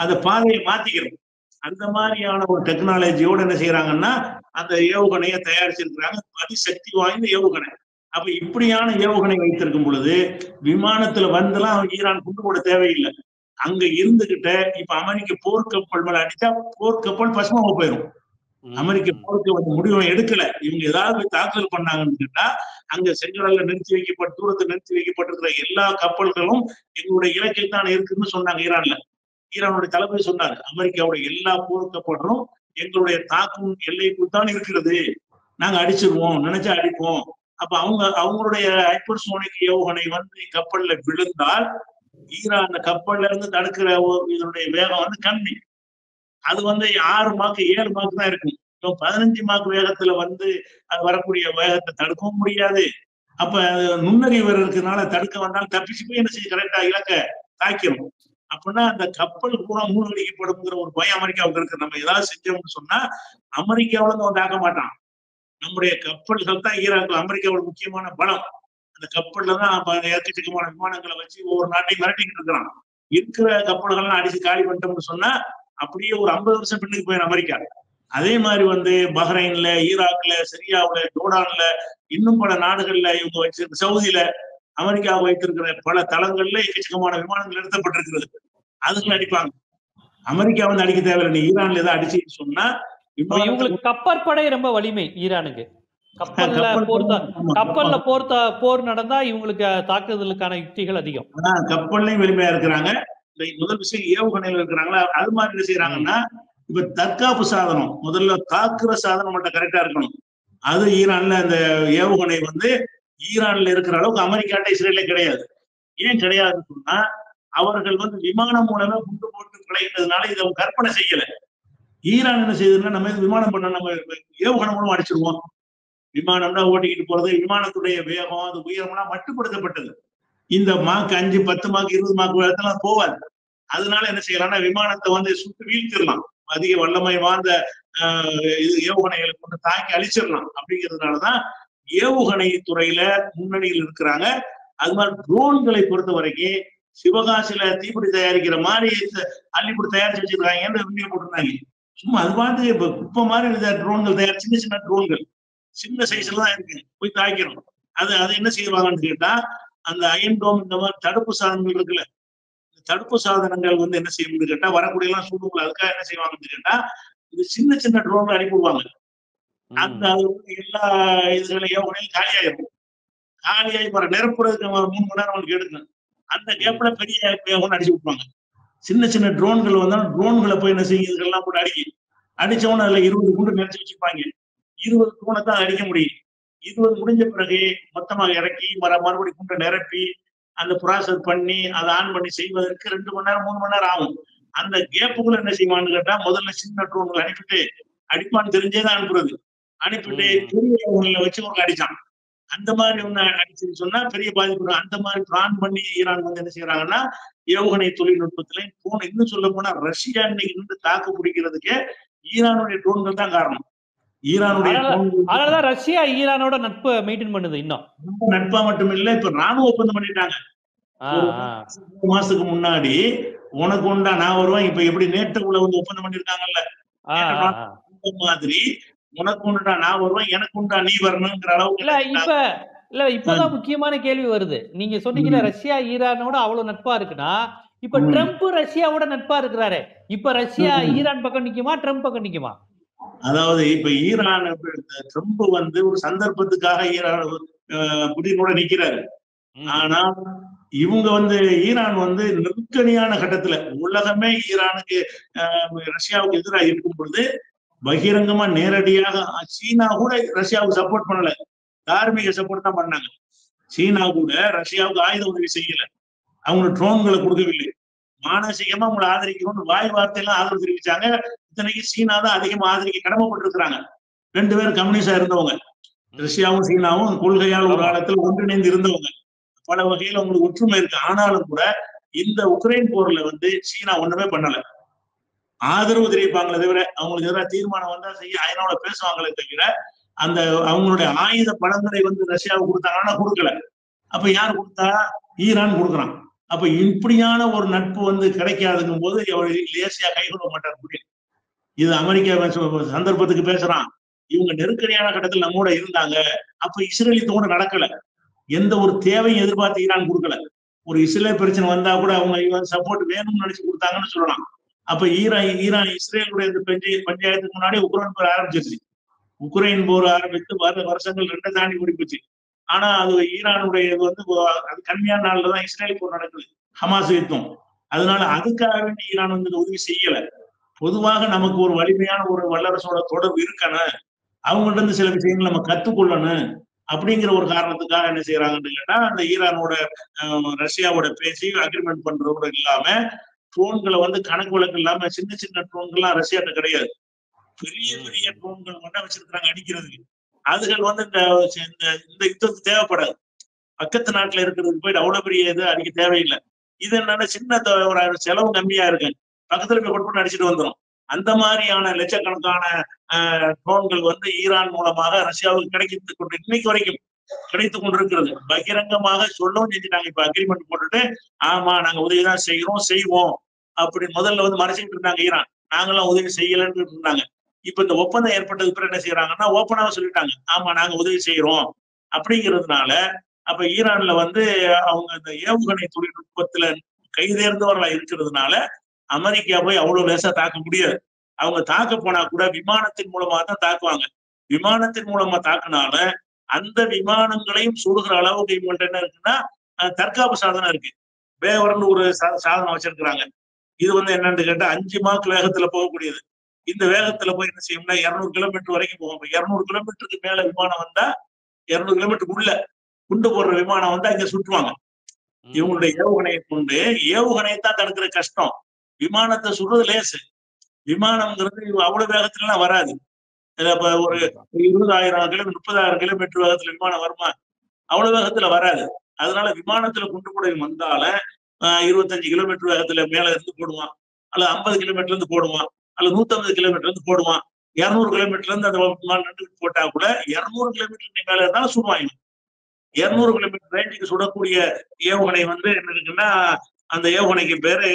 அந்த பாதையை மாத்திக்கிறோம். அந்த மாதிரியான ஒரு டெக்னாலஜியோட என்ன செய்யறாங்கன்னா அந்த ஏவுகணையை தயாரிச்சிருக்கிறாங்க. அதிசக்தி வாய்ந்த ஏவுகணை. அப்ப இப்படியான ஏவுகணை வைத்திருக்கும் பொழுது விமானத்துல வந்துலாம் ஈரான் குண்டு போட தேவையில்லை. அங்க இருந்துகிட்ட இப்ப அமெரிக்க போர்க்கப்பல் மேல அடிச்சா போர்க்கப்பல் பசுமாவ போயிடும். அமெரிக்க போருக்கு முடிவை எடுக்கல. இவங்க ஏதாவது தாக்குதல் பண்ணாங்கன்னு கேட்டா அங்க செங்கடல்ல நிறுத்தி வைக்கப்பட்ட தூரத்தை நிறுத்தி வைக்கப்பட்டிருக்கிற எல்லா கப்பல்களும் எங்களுடைய இலக்கில் தான் இருக்குன்னு சொன்னாங்க ஈரான்ல. ஈரானுடைய தளபதி சொன்னார், அமெரிக்காவுடைய எல்லா போர்க்கப்பலும் எங்களுடைய தாக்கும் எல்லைக்குள் தான் இருக்கிறது, நாங்க அடிச்சிருவோம், நினைச்சா அடிப்போம். அப்ப அவங்களுடைய ஹைப்பர்சோனிக் ஏவுகணை வந்து கப்பல்ல விழுந்தால் ஈரான் அந்த கப்பல்ல இருந்து தடுக்கிற இதனுடைய வேகம் வந்து கம்மி. அது வந்து 6 மார்க் 7 மார்க் தான் இருக்கும். 15 மார்க் வேகத்துல வந்து அது வரக்கூடிய வேகத்தை தடுக்கவும் முடியாது. அப்ப நுண்ணறிவு இருக்கிறதுனால தடுக்க வந்தாலும் தப்பிச்சு போய் என்ன செய்ய கரெக்டா இலக்க தாக்கிடும். அப்படின்னா அந்த கப்பல் கூட மூழ்கடிக்கப்படுங்கிற ஒரு பயம் அமெரிக்காவுக்கு இருக்கு. நம்ம ஏதாவது செஞ்சோம்னு சொன்னா அமெரிக்காவில இருந்து அவன் தாக்க மாட்டான். நம்முடைய கப்பல்கள் தான் ஈராக்கு அமெரிக்காவோட முக்கியமான பலம். அந்த கப்பல்ல தான் எக்கச்சக்கமான விமானங்களை வச்சு ஒவ்வொரு நாட்டையும் மிரட்டிக்கிட்டு இருக்கிறான். இருக்கிற கப்பல்கள்லாம் அடிச்சு காலி பண்ணிட்டோம்னு சொன்னா அப்படியே ஒரு 50 வருஷம் பின்னுக்கு போயிடும் அமெரிக்கா. அதே மாதிரி வந்து பஹ்ரைன்ல, ஈராக்ல, சிரியாவுல, ஜோர்டான்ல, இன்னும் பல நாடுகள்ல இவங்க வச்சிருக்க, சவுதியில அமெரிக்கா வைத்திருக்கிற பல தளங்கள்ல எக்கச்சக்கமான விமானங்கள் நிறுத்தப்பட்டிருக்கிறது. அதுக்குள்ள அடிப்பாங்க. அமெரிக்கா வந்து அடிக்க தேவையில்லை. நீ ஈரான்ல ஏதாவது அடிச்சுன்னு சொன்னா இவங்களுக்கு கப்பற்படை ரொம்ப வலிமை ஈரானுக்கு. கப்பல்ல போர் நடந்தா இவங்களுக்கு தாக்குதலுக்கான யுக்திகள் அதிகம். கப்பல்லையும் வலிமையா இருக்கிறாங்க. முதல் விஷயம் ஏவுகணையில் இருக்கிறாங்களா, அது மாதிரி என்ன செய்யறாங்கன்னா இப்ப தற்காப்பு சாதனம், முதல்ல தாக்குற சாதனம் மட்டும் கரெக்டா இருக்கணும். அது ஈரான்ல அந்த ஏவுகணை வந்து ஈரான்ல இருக்கிற அளவுக்கு அமெரிக்காட்ட இஸ்ரேலே கிடையாது. ஏன் கிடையாதுன்னு சொன்னா அவர்கள் வந்து விமானம் மூலமே குண்டு போட்டு விளையிறதுனால இதை அவங்க கற்பனை செய்யல. ஈரான் என்ன செய்யுதுன்னா நம்ம விமானம் பண்ண நம்ம ஏவுகணை மூலம் அடிச்சிருவோம். விமானம்னா ஓட்டிக்கிட்டு போறது, விமானத்துடைய வேகம் அது உயரம்னா மட்டுப்படுத்தப்பட்டது. இந்த மார்க் 5, 10 மார்க் 20 மார்க் இடத்துல போவாது. அதனால என்ன செய்யலாம்னா விமானத்தை வந்து சுட்டு வீழ்த்திடலாம். அதிக வல்லமை வாழ்ந்த ஏவுகணைகளை கொண்டு தாக்கி அழிச்சிடலாம். அப்படிங்கிறதுனாலதான் ஏவுகணை துறையில முன்னணியில் இருக்கிறாங்க. அது மாதிரி ட்ரோன்களை பொறுத்த வரைக்கும் சிவகாசியில தீப்பிடி தயாரிக்கிற மாதிரி அள்ளிப்படி தயாரிச்சு வச்சிருக்காங்கன்னு வீடியோ போட்டிருந்தாங்க. சும்மா அது பார்த்து இப்ப குப்பை மாதிரி ட்ரோன்கள் தயார், சின்ன சின்ன ட்ரோன்கள், சின்ன சைஸ்ல தான் இருக்கு, போய் தாக்கிறோம். அது என்ன செய்வாங்கன்னு கேட்டா அந்த அயன் டோம் இந்த மாதிரி தடுப்பு சாதனங்கள் இருக்குல்ல, தடுப்பு சாதனங்கள் வந்து என்ன செய்யணும்னு கேட்டா வரக்கூடிய எல்லாம் சூடுங்களா, அதுக்காக என்ன செய்வாங்கன்னு கேட்டா இது சின்ன சின்ன ட்ரோன்கள் அனுப்பிடுவாங்க. அந்த எல்லா இதுகளையும் காலியாயிரும். காலியாகி வர நிரப்புறதுக்கு 3 மணி நேரம் அவங்களுக்கு எடுக்கும். அந்த கேப்ல பெரிய ஒன்று அடிச்சு விட்டுவாங்க. சின்ன சின்ன ட்ரோன்கள் வந்தாலும் ட்ரோன்களை போய் என்ன செய்யும், இதுக்கெல்லாம் போட்டு அடிச்சவன அதுல 20 குண்டு நினைச்சு வச்சுப்பாங்க. 20 ட்ரோனை தான் அடிக்க முடியும். 20 முடிஞ்ச பிறகு மொத்தமாக இறக்கி மறுபடியும் குண்டை நிரப்பி அந்த ப்ராசஸ் பண்ணி அதை ஆன் பண்ணி செய்வதற்கு 2 மணி நேரம் 3 மணி நேரம் ஆகும். அந்த கேப்புக்குள்ள என்ன செய்வான்னு கேட்டா முதல்ல சின்ன ட்ரோன்கள் அனுப்பிட்டு, அடிப்பான்னு தெரிஞ்சேதான் அனுப்புறது, அனுப்பிட்டு பெரிய வச்சு ஒரு அடிச்சான். அந்த மாதிரி ஒண்ணு அடிச்சுன்னு சொன்னா பெரிய பாதிப்பு. அந்த மாதிரி பிளான் பண்ணி ஈரான் வந்து என்ன செய்யறாங்கன்னா ஏவுகணை தொழில்நுட்பத்துல போன இன்னும் சொல்ல போனா ரஷ்யா இன்னைக்கு நின்று தாக்கு பிடிக்கிறதுக்கே ஈரானுடைய ட்ரோன்கள் தான் காரணம். ஈரானுடைய அதனாலதான் ரஷ்யா ஈரானோட நட்பு மெயின்டைன் பண்ணுது. இன்னும் நட்பா மட்டும் இல்ல, இப்ப ராணுவ ஒப்பந்தம் பண்ணிட்டாங்க. ஒரு மாசத்துக்கு முன்னாடி உனக்கு உண்டா நான் வருவேன். இப்ப எப்படி நேட்டோல வந்து ஒப்பந்தம் பண்ணிருக்காங்கல்ல, அந்த மாதிரி உனக்கு உண்டா நான் வருவேன், எனக்கு உண்டா நீ வரணுங்கிற அளவுக்கு. இப்பதான் முக்கியமான கேள்வி வருது. நீங்க சொன்னீங்கல்ல ரஷ்யா ஈரானோட அவ்வளவு நட்பா இருக்குன்னா, இப்ப ட்ரம்ப் ரஷ்யாவோட நட்பா இருக்கிறாரு. இப்ப ரஷ்யா ஈரான் பக்கம் நிக்குமா, ட்ரம்ப் பக்கம் நிக்குமா? அதாவது இப்ப ஈரான் ட்ரம்ப் வந்து ஒரு சந்தர்ப்பத்துக்காக ஈரான் புடினோட நிக்கிறாரு. ஆனா இவங்க வந்து ஈரான் வந்து நெருக்கடியான கட்டத்துல உலகமே ஈரானுக்கு ரஷ்யாவுக்கு எதிராக இருக்கும் பொழுது பகிரங்கமா நேரடியாக சீனா கூட ரஷ்யாவுக்கு சப்போர்ட் பண்ணல, தார்மீக சப்போர்ட் தான் பண்ணாங்க. சீனா கூட ரஷ்யாவுக்கு ஆயுத உதவி செய்யல, அவங்க ட்ரோன்களை கொடுக்கவில்லை. மானசீகமா அவங்களை ஆதரிக்கணும்னு வாய் வார்த்தையெல்லாம் ஆதரவு தெரிவிச்சாங்க. இத்தனைக்கு சீனா தான் அதிகமா ஆதரிக்க கடமைப்பட்டிருக்கிறாங்க. 2 பேரும் கம்யூனிஸ்டா இருந்தவங்க, ரஷ்யாவும் சீனாவும் கொள்கையால் ஒரு காலத்தில் ஒன்றிணைந்து இருந்தவங்க. பல வகையில அவங்களுக்கு ஒற்றுமை இருக்கு. ஆனாலும் கூட இந்த உக்ரைன் போர்ல வந்து சீனா ஒண்ணுமே பண்ணல, ஆதரவு தெரிவிப்பாங்களே தவிர அவங்களுக்கு எதிராக தீர்மானம் வந்தா செய்ய ஐநாவோட பேசுவாங்களே தவிர அந்த அவங்களுடைய ஆயுத பலங்களை வந்து ரஷ்யாவுக்கு கொடுத்தாங்கன்னா கொடுக்கல. அப்ப யார் கொடுத்தா? ஈரான் கொடுக்குறான். அப்ப இப்படியான ஒரு நட்பு வந்து கிடைக்காதுங்கும் போது அவர் லேசியா கைகொள்ள மாட்டார் புடின். இது அமெரிக்கா சந்தர்ப்பத்துக்கு பேசுறான். இவங்க நெருக்கடியான கட்டத்தில் நம்மோட இருந்தாங்க. அப்ப இஸ்ரேலித்தோட நடக்கல, எந்த ஒரு தேவையும் எதிர்பார்த்து ஈரான் கொடுக்கல. ஒரு இஸ்ரேல் பிரச்சனை வந்தா கூட அவங்க சப்போர்ட் வேணும்னு நினைச்சு கொடுத்தாங்கன்னு சொல்லலாம். அப்ப ஈரான் இஸ்ரேலுடைய இந்த பஞ்சாயத்துக்கு முன்னாடி உக்ரைன் போர் ஆரம்பிச்சிருச்சு. உக்ரைன் போர் ஆரம்பித்து வருஷங்கள் 2 தாண்டி முடிப்புச்சு. ஆனா அது ஈரானுடைய இது வந்து அது கம்மியான நாள்ல தான் இஸ்ரேல் போர் நடக்குது, ஹமாஸ் யுத்தம். அதனால அதுக்காக வேண்டி ஈரான் வந்து உதவி செய்யல. பொதுவாக நமக்கு ஒரு வலிமையான ஒரு வல்லரசோட தொடர்பு இருக்கணும், அவங்கள்ட்ட இருந்து சில விஷயங்கள் நம்ம கத்துக்கொள்ளணும் அப்படிங்கிற ஒரு காரணத்துக்காக என்ன செய்யறாங்கன்னு கேட்டா அந்த ஈரானோட ரஷ்யாவோட பேசி அக்ரிமெண்ட் பண்றதோட இல்லாம ட்ரோன்களை வந்து கணக்கு வழக்கு இல்லாம சின்ன சின்ன ட்ரோன்கள்லாம் ரஷ்யாட்ட கிடையாது, பெரிய பெரிய ட்ரோன்கள் மட்டும் வச்சிருக்கிறாங்க அடிக்கிறதுக்கு. அதுகள் வந்து இந்த யுத்தத்துக்கு தேவைப்படாது, பக்கத்து நாட்டுல இருக்கிறதுக்கு போயிட்டு அவ்வளவு பெரிய இது அடிக்க தேவையில்லை. இது என்னன்னா சின்ன ஒரு செலவு கம்மியா இருக்கு, பக்கத்துல போய் கொண்டு அடிச்சுட்டு வந்துடும். அந்த மாதிரியான லட்சக்கணக்கான ட்ரோன்கள் வந்து ஈரான் மூலமாக ரஷ்யாவுக்கு கிடைத்து கொண்டு இன்னைக்கு வரைக்கும் கிடைத்து கொண்டிருக்கிறது. பகிரங்கமாக சொல்லவும் செஞ்சுட்டாங்க. இப்ப அக்ரிமெண்ட் போட்டுட்டு ஆமா நாங்க உதவிதான் செய்வோம் அப்படி முதல்ல வந்து மறைச்சிட்டு இருந்தாங்க ஈரான், நாங்களாம் உதவி செய்யலன்னு இருந்தாங்க. இப்ப இந்த ஒப்பந்தம் ஏற்பட்டது பிறகு என்ன செய்யறாங்கன்னா ஓப்பனாக சொல்லிட்டாங்க ஆமா நாங்க உதவி செய்யறோம் அப்படிங்கிறதுனால. அப்ப ஈரான்ல வந்து அவங்க இந்த ஏவுகணை தொழில்நுட்பத்துல கைதேர்ந்தவர்களா இருக்கிறதுனால அமெரிக்கா போய் அவ்வளவு லேசா தாக்க முடியாது. அவங்க தாக்க போனா கூட விமானத்தின் மூலமா தான் தாக்குவாங்க. விமானத்தின் மூலமா தாக்குனால அந்த விமானங்களையும் சுடுகிற அளவுக்கு இவங்கள்ட்ட என்ன இருக்குன்னா தற்காப்பு சாதனம் இருக்கு. பேவர்னு ஒரு சாதனம் வச்சிருக்கிறாங்க. இது வந்து என்னன்னு கேட்டா 5 மாக் வேகத்துல போகக்கூடியது. இந்த வேகத்துல போய் என்ன செய்யும்னா 200 கிலோமீட்டர் வரைக்கும் போகும். 200 கிலோமீட்டருக்கு மேல விமானம் வந்தா 200 கிலோமீட்டருக்குள்ள குண்டு போடுற விமானம் வந்தா இங்க சுட்டுவாங்க. இவங்களுடைய ஏவுகணையை கொண்டு ஏவுகணையை தான் தடுக்கிற கஷ்டம், விமானத்தை சுடுறது லேசு. விமானம்ங்கிறது அவ்வளவு வேகத்துல எல்லாம் வராது. இப்ப ஒரு 20,000 கிலோமீட்டர் 30,000 கிலோமீட்டர் வேகத்துல விமானம் வருமா? அவ்வளவு வேகத்துல வராது. அதனால விமானத்துல குண்டு போட வந்தால 25 கிலோமீட்டர் வேகத்துல மேல இருந்து போடுவான், அல்லது 50 கிலோமீட்டர்ல இருந்து போடுவான், அல்லது 150 கிலோமீட்டர்ல இருந்து போடுவான். 200 கிலோமீட்டர்ல இருந்து அந்த விமானம் நின்று போட்டா கூட 200 கிலோமீட்டர் மேல இருந்தாலும் சுடுவாங்க. 200 கிலோமீட்டர் ரேஞ்சுக்கு சுடக்கூடிய ஏவுகணை வந்து என்ன இருக்குன்னா அந்த ஏவுகணைக்கு பேரு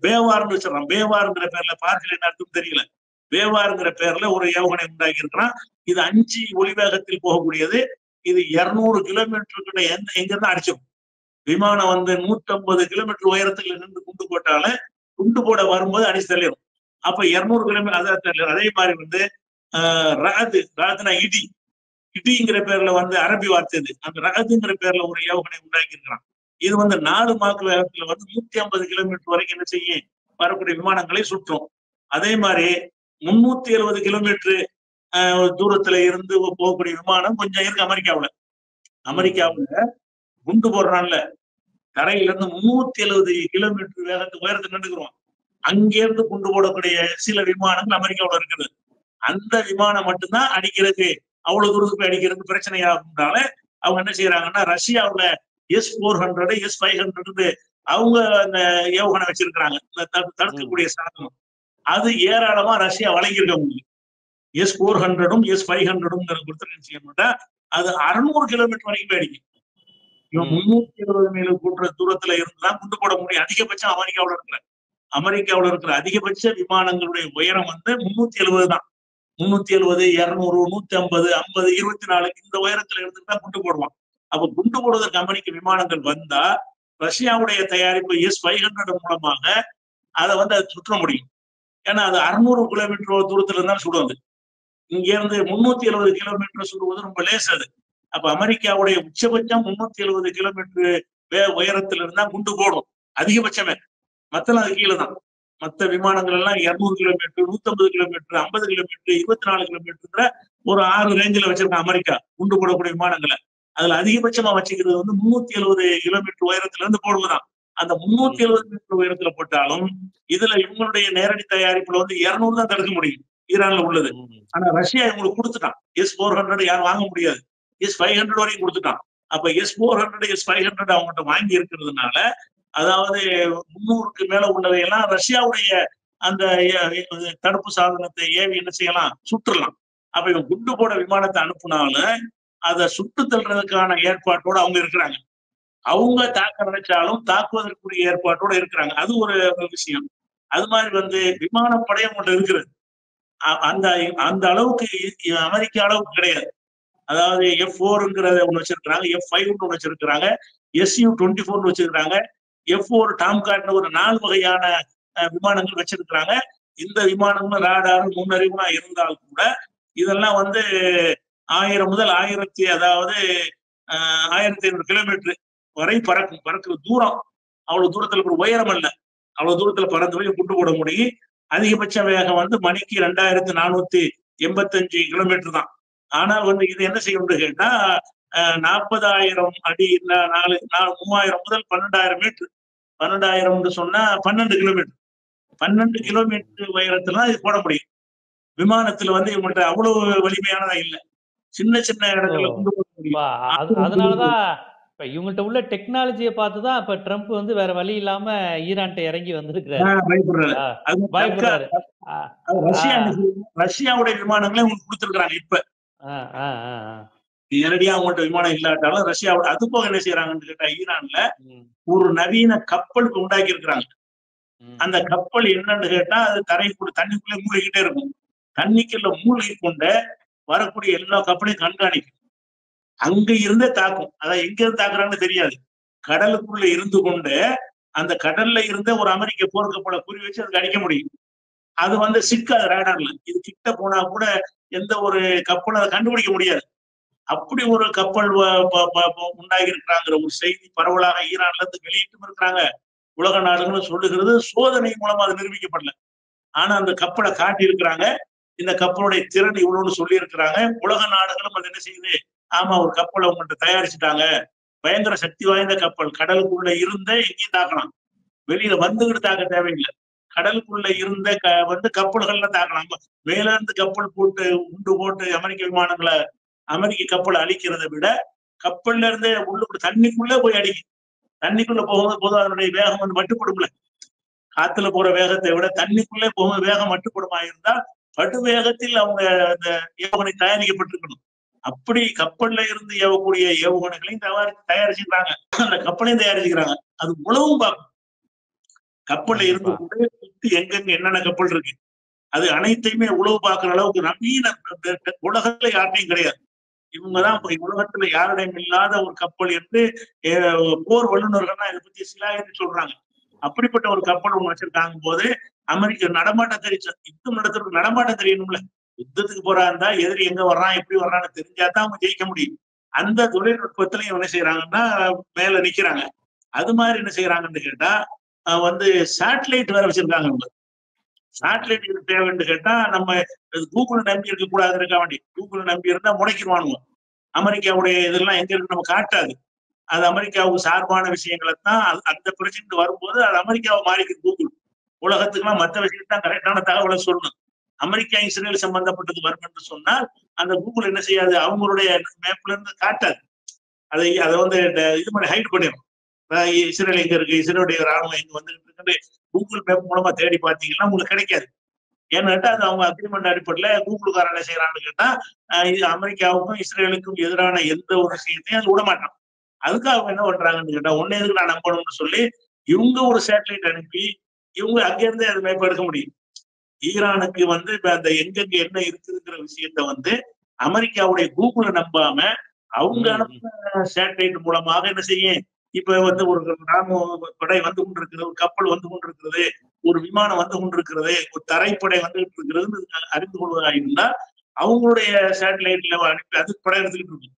பேவார்னு வச்சிடறான். பேவாருங்கிற பேர்ல பார்க்கல என்ன அர்த்தம் தெரியல. பேவாருங்கிற பேர்ல ஒரு ஏவுகணை உண்டாக்கி இருக்கிறான். இது 5 ஒளி வேகத்தில் போகக்கூடியது. இது 200 கிலோமீட்டருக்கு எங்க இருந்தா அடிச்சிடும். விமானம் வந்து 150 கிலோமீட்டர் உயரத்துல நின்று குண்டு போட்டாலும் குண்டு போட வரும்போது அடிச்சு தள்ளிடும். அப்ப 200 கிலோமீட்டர் அதே மாதிரி வந்து ராதுனா இடிங்கிற பேர்ல வந்து அரபி வார்த்தை இது. அந்த ராதுங்கிற பேர்ல ஒரு ஏவுகணை உண்டாக்கி இருக்கிறான். இது வந்து 4 மாக் வேகத்துல வந்து 150 கிலோமீட்டர் வரைக்கும் என்ன செய்யும் வரக்கூடிய விமானங்களை சுற்றும். அதே மாதிரி 370 கிலோமீட்டர் தூரத்துல இருந்து போகக்கூடிய விமானம் கொஞ்சம் இருக்கு அமெரிக்காவுல. குண்டு போடுறான்ல தரையில இருந்து 370 கிலோமீட்டர் வேகத்துக்கு உயரத்தை நின்றுக்கிறோம். அங்கிருந்து குண்டு போடக்கூடிய சில விமானங்கள் அமெரிக்காவோட இருக்குது. அந்த விமானம் மட்டும்தான் அடிக்கிறதுக்கு அவ்வளவு தூரத்துக்கு போய் அடிக்கிறது பிரச்சனையாகும்னால அவங்க என்ன செய்யறாங்கன்னா ரஷ்யாவுல S-400 S-500 அவங்க அந்த ஏவுகணை வச்சிருக்கிறாங்க, இந்த தடுக்கக்கூடிய சாதனம். அது ஏராளமா ரஷ்யா வழங்கியிருக்க முடியும். S-400 S-500 கொடுத்து அது 600 கிலோமீட்டர் வரைக்கும் போய் அடிக்கும். இவன் 370 மைல் கூட்டுற தூரத்துல இருந்துதான் குண்டு போட முடியும். அதிகபட்சம் அமெரிக்காவுல இருக்கிற அதிகபட்ச விமானங்களுடைய உயரம் வந்து 370 தான். 370, 200, 150, 50, 24 இந்த உயரத்துல இருந்துட்டு தான் குண்டு போடுவான். அப்ப குண்டு போடுவதற்கு அமெரிக்க விமானங்கள் வந்தா ரஷ்யாவுடைய தயாரிப்பு S-500 மூலமாக அதை வந்து அது சுற்ற முடியும். ஏன்னா அது 600 கிலோமீட்டர் தூரத்துல இருந்தாலும் சுடுவது. இங்க இருந்து 370 கிலோமீட்டர் சுடுவது ரொம்ப லேஸ் அது. அப்ப அமெரிக்காவுடைய உச்சபட்சம் 370 கிலோமீட்டர் உயரத்துல இருந்தா குண்டு போடும் அதிகபட்சமே. மத்தெல்லாம் அது கீழே தான். மற்ற விமானங்கள் எல்லாம் 200 கிலோமீட்டர், 150 கிலோமீட்டர், 50 கிலோமீட்டர், 24 கிலோமீட்டர் ஒரு 6 ரேஞ்சில் வச்சிருக்கான் அமெரிக்கா குண்டு போடக்கூடிய விமானங்களை. அதுல அதிகபட்சமா வச்சுக்கிறது வந்து 370 கிலோமீட்டர் உயரத்துல இருந்து போடுவதுதான். அந்த 370 மீட்டர் உயரத்துல போட்டாலும் இதுல இவங்களுடைய நேரடி தயாரிப்புல வந்து 200 தான் தடுக்க முடியும் ஈரான்ல உள்ளது. ஆனா ரஷ்யா இவங்களுக்கு கொடுத்துட்டான். S-400 யாரும் வாங்க முடியாது. S-500 வரைக்கும் கொடுத்துட்டான். அப்ப S-400 S-500 அவங்ககிட்ட வாங்கி இருக்கிறதுனால அதாவது 300க்கு மேல உள்ளதையெல்லாம் ரஷ்யாவுடைய அந்த தடுப்பு சாதனத்தை ஏவி என்ன செய்யலாம், சுற்றலாம். அப்ப இவன் குண்டு போட விமானத்தை அனுப்புனாலும் அதை சுட்டு தள்ளுறதுக்கான ஏற்பாட்டோட அவங்க இருக்கிறாங்க. அவங்க தாக்க நினைச்சாலும் தாக்குவதற்குரிய ஏற்பாட்டோட இருக்கிறாங்க. அது ஒரு விஷயம். அது மாதிரி வந்து விமானப்படையும் ஒன்று இருக்கிறது. அந்த அந்த அளவுக்கு அமெரிக்கா அளவுக்கு கிடையாது. அதாவது F-4ங்கிறத ஒண்ணு வச்சிருக்கிறாங்க, F-5 ஒண்ணு வச்சிருக்கிறாங்க, Su-24 வச்சிருக்காங்க, F-4 டாம்காட்னு ஒரு 4 வகையான விமானங்கள் வச்சிருக்கிறாங்க. இந்த விமானங்கள் ராடார் முன்னறிவுனா இருந்தால் கூட இதெல்லாம் வந்து 1000 முதல் 1000 அதாவது 1500 கிலோமீட்டர் வரை பறக்கிற தூரம். அவ்வளவு தூரத்துல ஒரு உயரம் அல்ல, அவ்வளவு தூரத்துல பறந்து போய் குண்டு போட முடியும். அதிகபட்ச வேகம் வந்து மணிக்கு 2485 கிலோமீட்டர் தான். ஆனால் வந்து இது என்ன செய்யணும்னு கேட்டா 40,000 அடி 3000 முதல் 12,000 மீட்டர். 12,000 சொன்னா 12 கிலோமீட்டர். 12 கிலோமீட்டர் உயரத்துல இது போட முடியும். விமானத்துல வந்து இவங்கள்ட்ட அவ்வளவு வலிமையானதா இல்ல. சின்ன சின்ன இடத்துல கொண்டு போக முடியும். அதனாலதான் இப்ப இவங்கள்ட்ட உள்ள டெக்னாலஜியை பார்த்துதான் இப்ப ட்ரம்ப் வந்து வேற வழி இல்லாம ஈரான்ட்ட இறங்கி வந்திருக்கிறாரு. பயப்படுறாரு. ரஷ்யாவுடைய விமானங்களே உங்களுக்கு கொடுத்துருக்காங்க. இப்ப நேரடியா அவங்கள்ட்ட விமானம் இல்லாட்டாலும் ரஷ்யாவோட அது போக என்ன செய்யறாங்கன்னு கேட்டா ஈரான்ல ஒரு நவீன கப்பல் உண்டாக்கி இருக்கிறாங்க. அந்த கப்பல் என்னன்னு கேட்டா அது தண்ணிக்குள்ளே மூழ்கிக்கிட்டே இருக்கும். தண்ணிக்குள்ள மூழ்கி கொண்டு வரக்கூடிய எல்லா கப்பலையும் கண்காணிக்கும். அங்க இருந்தே தாக்கும். அதான் எங்க இருந்து தாக்குறாங்கன்னு தெரியாது. கடலுக்குள்ள இருந்து கொண்டு அந்த கடல்ல இருந்த ஒரு அமெரிக்க போர்க்கப்பலை குறி வச்சு அதுக்கு அடிக்க முடியும். அது வந்து சிக்காது ரேடார்ல. இது கிட்ட போனா கூட எந்த ஒரு கப்பலும் அதை கண்டுபிடிக்க முடியாது. அப்படி ஒரு கப்பல் உண்டாகி இருக்கிறாங்கிற ஒரு செய்தி பரவலாக ஈரான்ல இருந்து வெளியிட்டும் இருக்கிறாங்க. உலக நாடுகளும் சொல்லுகிறது. சோதனை மூலமா அது நிரூபிக்கப்படல. ஆனா அந்த கப்பலை காட்டி இருக்கிறாங்க. இந்த கப்பலுடைய திறன் இவ்வளவுன்னு சொல்லி இருக்கிறாங்க. உலக நாடுகளும் அது என்ன செய்யுது, ஆமா ஒரு கப்பலை உங்கள்கிட்ட தயாரிச்சுட்டாங்க, பயங்கர சக்தி வாய்ந்த கப்பல், கடலுக்குள்ள இருந்த எங்கேயும் தாக்கலாம், வெளியில வந்துகிட்டு தாக்க தேவையில்லை, கடலுக்குள்ள இருந்த வந்து கப்பல்கள்ல தாக்கலாம். மேல இருந்து கப்பல் போட்டு உண்டு போட்டு அமெரிக்க விமானங்களை அமெரிக்க கப்பலை அழிக்கிறதை விட கப்பல்ல இருந்தே உள்ளுக்குள்ள தண்ணிக்குள்ள போய் அடிக்கும். தண்ணிக்குள்ள போகும்போது பொதுவாக அதனுடைய வேகம் வந்து மட்டுப்படும்ல. காத்துல போற வேகத்தை விட தண்ணிக்குள்ளே போகும்போது வேகம் மட்டுப்படுமா இருந்தால் படு வேகத்தில் அவங்க அந்த ஏவுகணை தயாரிக்கப்பட்டிருக்கணும். அப்படி கப்பல்ல இருந்து ஏவக்கூடிய ஏவுகணைகளையும் தயாரிச்சுக்கிறாங்க. அந்த கப்பலையும் தயாரிச்சுக்கிறாங்க. அது உளவும் பார்க்கும். கப்பல்ல இருந்து கூட எங்கெங்க என்னென்ன கப்பல் இருக்கு அது அனைத்தையுமே உளவு பார்க்கிற அளவுக்கு நவீன உலகத்துல யார்ட்டையும் கிடையாது. இவங்கதான் உலகத்துல யாரிடம் இல்லாத ஒரு கப்பல் என்று போர் வல்லுநர்கள்லாம் இதை பத்தி சிலாயின்னு சொல்றாங்க. அப்படிப்பட்ட ஒரு கப்பல் ஒண்ணு வச்சிருக்காங்க போது அமெரிக்க நடமாட்டம் தெரிஞ்ச யுத்தம் நடத்துறதுக்கு நடமாட்டம் தெரியணும்ல. யுத்தத்துக்கு போறா இருந்தா எதிரி எங்க வர்றான் எப்படி வர்றான்னு தெரிஞ்சாதான் அவங்க ஜெயிக்க முடியும். அந்த தொழில்நுட்பத்திலையும் என்ன செய்யறாங்கன்னா மேல நிக்கிறாங்க. அது மாதிரி என்ன செய்யறாங்கன்னு கேட்டா வந்து சேட்டலைட் வேற வச்சிருக்காங்க. அவங்க சேட்டலைட் தேவைன்னு கேட்டா நம்ம கூகுள் நம்பி இருக்க கூடாது இருக்க வேண்டி. கூகுள் நம்பி இருந்தா முடக்கிடுவானுங்க. அமெரிக்காவுடைய இதெல்லாம் எங்க இருக்கு நம்ம காட்டாது. அது அமெரிக்காவுக்கு சார்பான விஷயங்களை தான் அந்த பிரச்சனை வரும்போது அது அமெரிக்காவை மாறிக்குது. கூகுள் உலகத்துக்குலாம் மற்ற விஷயத்தான் கரெக்டான தகவலை சொல்லணும். அமெரிக்கா இஸ்ரேல் சம்பந்தப்பட்டது வரும் என்று சொன்னால் அந்த கூகுள் என்ன செய்யாது, அவங்களுடைய மேப்ல இருந்து காட்டாது. அதை வந்து இது பண்ணி ஹைட் பண்ணிடும். இஸ்ரேல் எங்க இருக்கு, இஸ்ரேலுடைய ராணுவம் எங்க வந்துட்டு இருக்கு, கூகுள் மேப் மூலமா தேடி பார்த்தீங்கன்னா உங்களுக்கு கிடைக்காது. ஏன்னு கேட்டா அது அவங்க அக்ரிமெண்ட் அடிப்படையில கூகுளுக்காரன் என்ன செய்யறான்னு கேட்டா, அமெரிக்காவுக்கும் இஸ்ரேலுக்கும் எதிரான எந்த ஒரு விஷயத்தையும் அது விட மாட்டான். அதுக்கு அவங்க என்ன பண்றாங்கன்னு கேட்டா, ஒன்னே எதுக்கு நான் நம்பணும்னு சொல்லி இவங்க ஒரு சேட்டலைட் அனுப்பி இவங்க அங்கிருந்தே அது மேப் எடுக்க முடியும். ஈரானுக்கு வந்து இப்ப அந்த எங்கெங்க என்ன இருக்குதுங்கிற விஷயத்த வந்து அமெரிக்காவுடைய கூகுளை நம்பாம அவங்க அனுப்பின சேட்டலைட் மூலமாக என்ன செய்யும், இப்ப வந்து ஒரு ராணுவ படை வந்து கொண்டிருக்கிறது, ஒரு கப்பல் வந்து கொண்டிருக்கிறது, ஒரு விமானம் வந்து கொண்டிருக்கிறது, ஒரு தரைப்படை வந்துகிட்டு இருக்கிறது அறிந்து கொள்வதாக இருந்தா அவங்களுடைய சேட்டலைட்ல அனுப்பி அது படம் எடுத்துக்கிட்டு இருக்கும்.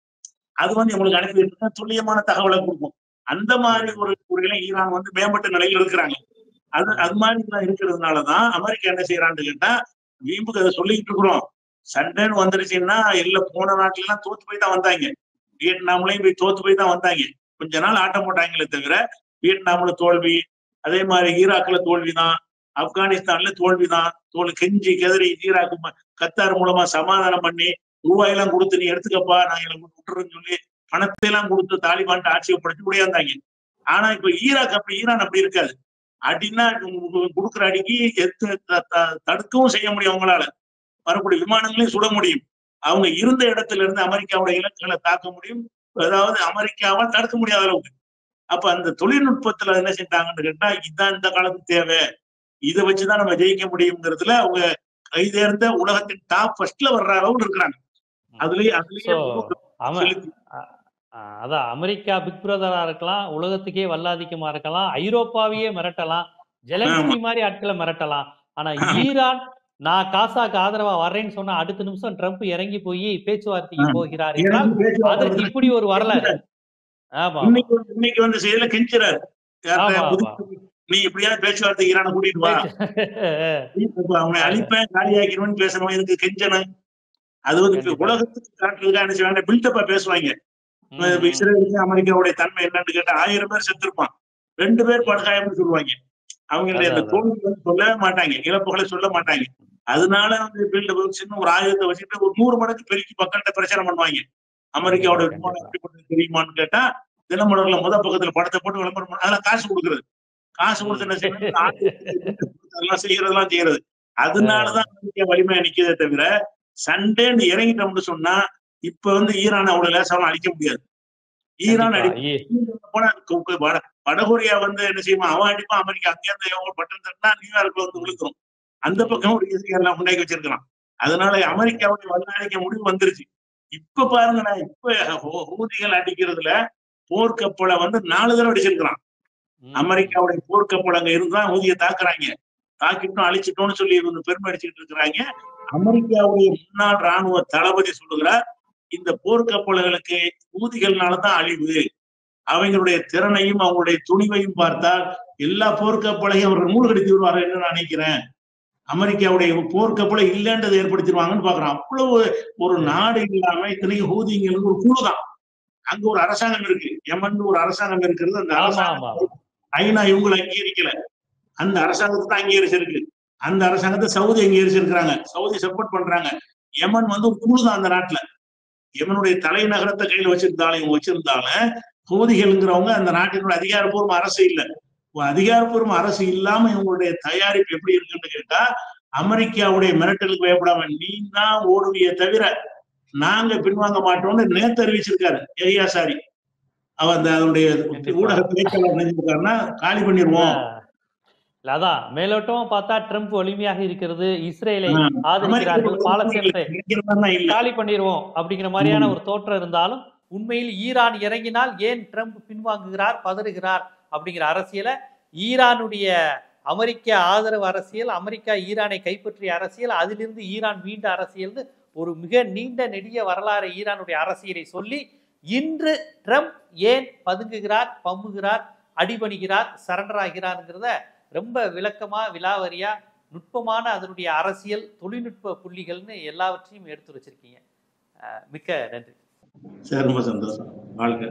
அது வந்து உங்களுக்கு அனுப்பி துல்லியமான தகவலை கொடுக்கும். அந்த மாதிரி ஒரு முறையில ஈரான் வந்து மேம்பட்ட நிலையில் இருக்கிறாங்க. அது மாதிரி இருக்கிறதுனாலதான் அமெரிக்கா என்ன செய்யறான்னு கேட்டா, வீம்புக்கு அதை சொல்லிட்டு இருக்கிறோம். சண்டைன்னு வந்துருச்சுன்னா இல்ல, போன நாட்டுல எல்லாம் தோத்து போய் தான் வந்தாங்க. வியட்நாம்லயும் போய் தோத்து போய் தான் வந்தாங்க. கொஞ்ச நாள் ஆட்டம் போட்டாங்களே தவிர வியட்நாம்ல தோல்வி, அதே மாதிரி ஈராக்ல தோல்விதான், ஆப்கானிஸ்தான்ல தோல்விதான். கெஞ்சி கெதறி ஈராக்கு கத்தார் மூலமா சமாதானம் பண்ணி ரூபாயெல்லாம் கொடுத்து நீ எடுத்துக்கப்பா நாங்க விட்டுருன்னு சொல்லி பணத்தை எல்லாம் கொடுத்து தாலிபான் ஆட்சியை படுத்தி முடியாந்தாங்க. ஆனா இப்ப ஈரான் அப்படி இருக்காது. அடின்னா கொடுக்குற அடிக்கு தடுக்கவும் செய்ய முடியும், அவங்களால வரக்கூடிய விமானங்களையும் சுட முடியும். அவங்க இருந்த இடத்துல இருந்து அமெரிக்காவுடைய இலக்குகளை தாக்க முடியும், அதாவது அமெரிக்காவை தடுக்க முடியாத அளவுக்கு. அப்ப அந்த தொழில்நுட்பத்துல என்ன செஞ்சாங்கன்னு கேட்டா, இதுதான் இந்த காலத்துக்கு தேவை, இதை வச்சுதான் நம்ம ஜெயிக்க முடியுங்கிறதுல அவங்க கைதேர்ந்த உலகத்தின் டாப் ஃபர்ஸ்ட்ல வர்ற அளவுக்கு இருக்கிறாங்க. அதுலயே அதான் அமெரிக்கா பிக் பிரதரா இருக்கலாம், உலகத்துக்கே வல்லாதிக்கமா இருக்கலாம், ஐரோப்பாவையே மிரட்டலாம், ஜெலன்ஸ்கி மாதிரி ஆட்களை மிரட்டலாம். ஆனா ஈரான் நான் காசாக்கு ஆதரவா வர்றேன்னு சொன்னா அடுத்த நிமிஷம் ட்ரம்ப் இறங்கி போய் பேச்சுவார்த்தைக்கு போகிறார் என்றால் அதற்கு இப்படி ஒரு வரலாறு. ஆமா, இன்னைக்கு வந்து செய்யல கெஞ்சுறாரு, நீ எப்படியாவது பேச்சுவார்த்தை ஈரான கூட்டிட்டு வா, அவனை அழிப்பேன் காலியாக்கிறவன் பேசணும், இதுக்கு கெஞ்சணும். அது வந்து உலகத்துக்கு காட்டுறதுக்காக என்ன செய்வாங்க, பில்டப்பா பேசுவாங்க. இஸ்ரேலுக்கு அமெரிக்காவுடைய தன்மை என்னன்னு கேட்டா 1000 பேர் செத்துருப்பான், 2 பேர் படுகாயம்னு சொல்லுவாங்க. அவங்களுடைய அந்த தோல்விகளை சொல்லவே மாட்டாங்க, இழப்புகளை சொல்ல மாட்டாங்க. அதனால வந்து பில்டப் சின்ன ஒரு ஆயுதத்தை வச்சுட்டு ஒரு 100 மடங்கு பெருக்கி மக்கள்கிட்ட பிரச்சனை பண்ணுவாங்க. அமெரிக்காவோட விமானம் எப்படிப்பட்டது தெரியுமான்னு கேட்டா, தினமலர்ல பக்கத்துல படத்தை போட்டு விளம்பரம், அதெல்லாம் காசு கொடுக்குறது, காசு கொடுத்து என்ன செய்யறது, செய்யறதெல்லாம் செய்யறது. அதனாலதான் அமெரிக்கா வலிமையா நிக்கிறதே தவிர சண்டேன்னு இறங்கிட்டோம்னு சொன்னா இப்ப வந்து ஈரான் அவ்வளவு லேசாவும் அழிக்க முடியாது. ஈரான் வடகொரியா வந்து என்ன செய்யுமா, அவன் அடிப்பான், அமெரிக்கா அங்கேருந்து பட்டன் தட்டினா நியூயார்க்ல வந்து விழுந்துரும். அந்த பக்கம் ஒரு எல்லாம் உண்டாக்கி வச்சிருக்கலாம். அதனால அமெரிக்காவுடைய வல்லடிக்க முடிவு வந்துருச்சு. இப்ப பாருங்க, இப்ப ஹூதிகள் அடிக்கிறதுல போர்க்கப்பலை வந்து 4 தடவை அடிச்சிருக்கிறான். அமெரிக்காவுடைய போர்க்கப்பல் அங்க இருந்தா ஹூதியை தாக்குறாங்க, தாக்கிட்டோம் அழிச்சிட்டோம்னு சொல்லி பெருமை அடிச்சுட்டு இருக்கிறாங்க. அமெரிக்காவுடைய முன்னாள் ராணுவ தளபதி சொல்லுகிறார், இந்த போர்க்கப்பல்களுக்கு ஊதிகள்னாலதான் அழிவு, அவங்களுடைய திறனையும் அவங்களுடைய துணிவையும் பார்த்தால் எல்லா போர்க்கப்பலையும் அவர்கள் மூழ்கடித்து விடுவார்கள் என்று நான் நினைக்கிறேன். அமெரிக்காவுடைய போர்க்கப்பலை இல்லைன்றதை ஏற்படுத்திடுவாங்கன்னு பாக்குறான். அவ்வளவு ஒரு நாடு இல்லாம இத்தனைக்கும் ஹூதிங்களுக்கு ஒரு குழுதான், அங்க ஒரு அரசாங்கம் இருக்கு, யமன் ஒரு அரசாங்கம் இருக்கிறது. அந்த அரசாங்கம் ஐநா இவங்களை அங்கீகரிக்கல, அந்த அரசாங்கத்தை தான் அங்கீகரிச்சிருக்கு. அந்த அரசாங்கத்தை சவுதி அங்கீகரிச்சிருக்கிறாங்க, சவுதி சப்போர்ட் பண்றாங்க. யமன் வந்து ஒரு குழு தான் அந்த நாட்டுல. யமனுடைய தலைநகரத்தை கையில வச்சிருந்தாலும் ஹூதிகள்ங்கிறவங்க அந்த நாட்டினுடைய அதிகாரப்பூர்வ அரசு இல்லை. அதிகாரப்பூர்வ அரசு இல்லாம இவங்களுடைய தயாரிப்பு எப்படி இருக்குன்னு கேட்டா, அமெரிக்காவுடைய மிரட்டலுக்கு பயப்படாம நீ தான் ஓடுவிய தவிர நாங்க பின்வாங்க மாட்டோம்னு நேத்து அறிவிச்சிருக்காரு எரியாசாரி. அவர் அதனுடைய ஊடக பேச்சாளர் நினைச்சிருக்காருன்னா காலி பண்ணிடுவோம். அதான் மேலோட்டமா பார்த்தா ட்ரம்ப் வலிமையாக இருக்கிறது, இஸ்ரேலை ஆதரிக்கிறார்கள், பாலஸ்தீனத்தை காலி பண்ணிடுவோம் அப்படிங்கிற மாதிரியான ஒரு தோற்றம் இருந்தாலும் உண்மையில் ஈரான் இறங்கினால் ஏன் ட்ரம்ப் பின்வாங்குகிறார், பதறுகிறார் அப்படிங்கிற அரசியலை, ஈரானுடைய அமெரிக்க ஆதரவு அரசியல், அமெரிக்கா ஈரானை கைப்பற்றிய அரசியல், அதிலிருந்து ஈரான் மீண்ட அரசியல், ஒரு மிக நீண்ட நெடிய வரலாறு ஈரானுடைய அரசியலை சொல்லி இன்று ட்ரம்ப் ஏன் பதுங்குகிறார், பம்முகிறார், அடிபணிகிறார், சரண்டர் ஆகிறார்ங்கிறத ரொம்ப விளக்கமா விலாவரியா நுட்பமான அதனுடைய அரசியல் தொழில்நுட்ப புள்ளிகள்னு எல்லாவற்றையும் எடுத்து வச்சிருக்கீங்க. மிக்க நன்றி. ரொம்ப சந்தோஷம். வாழ்க்கை.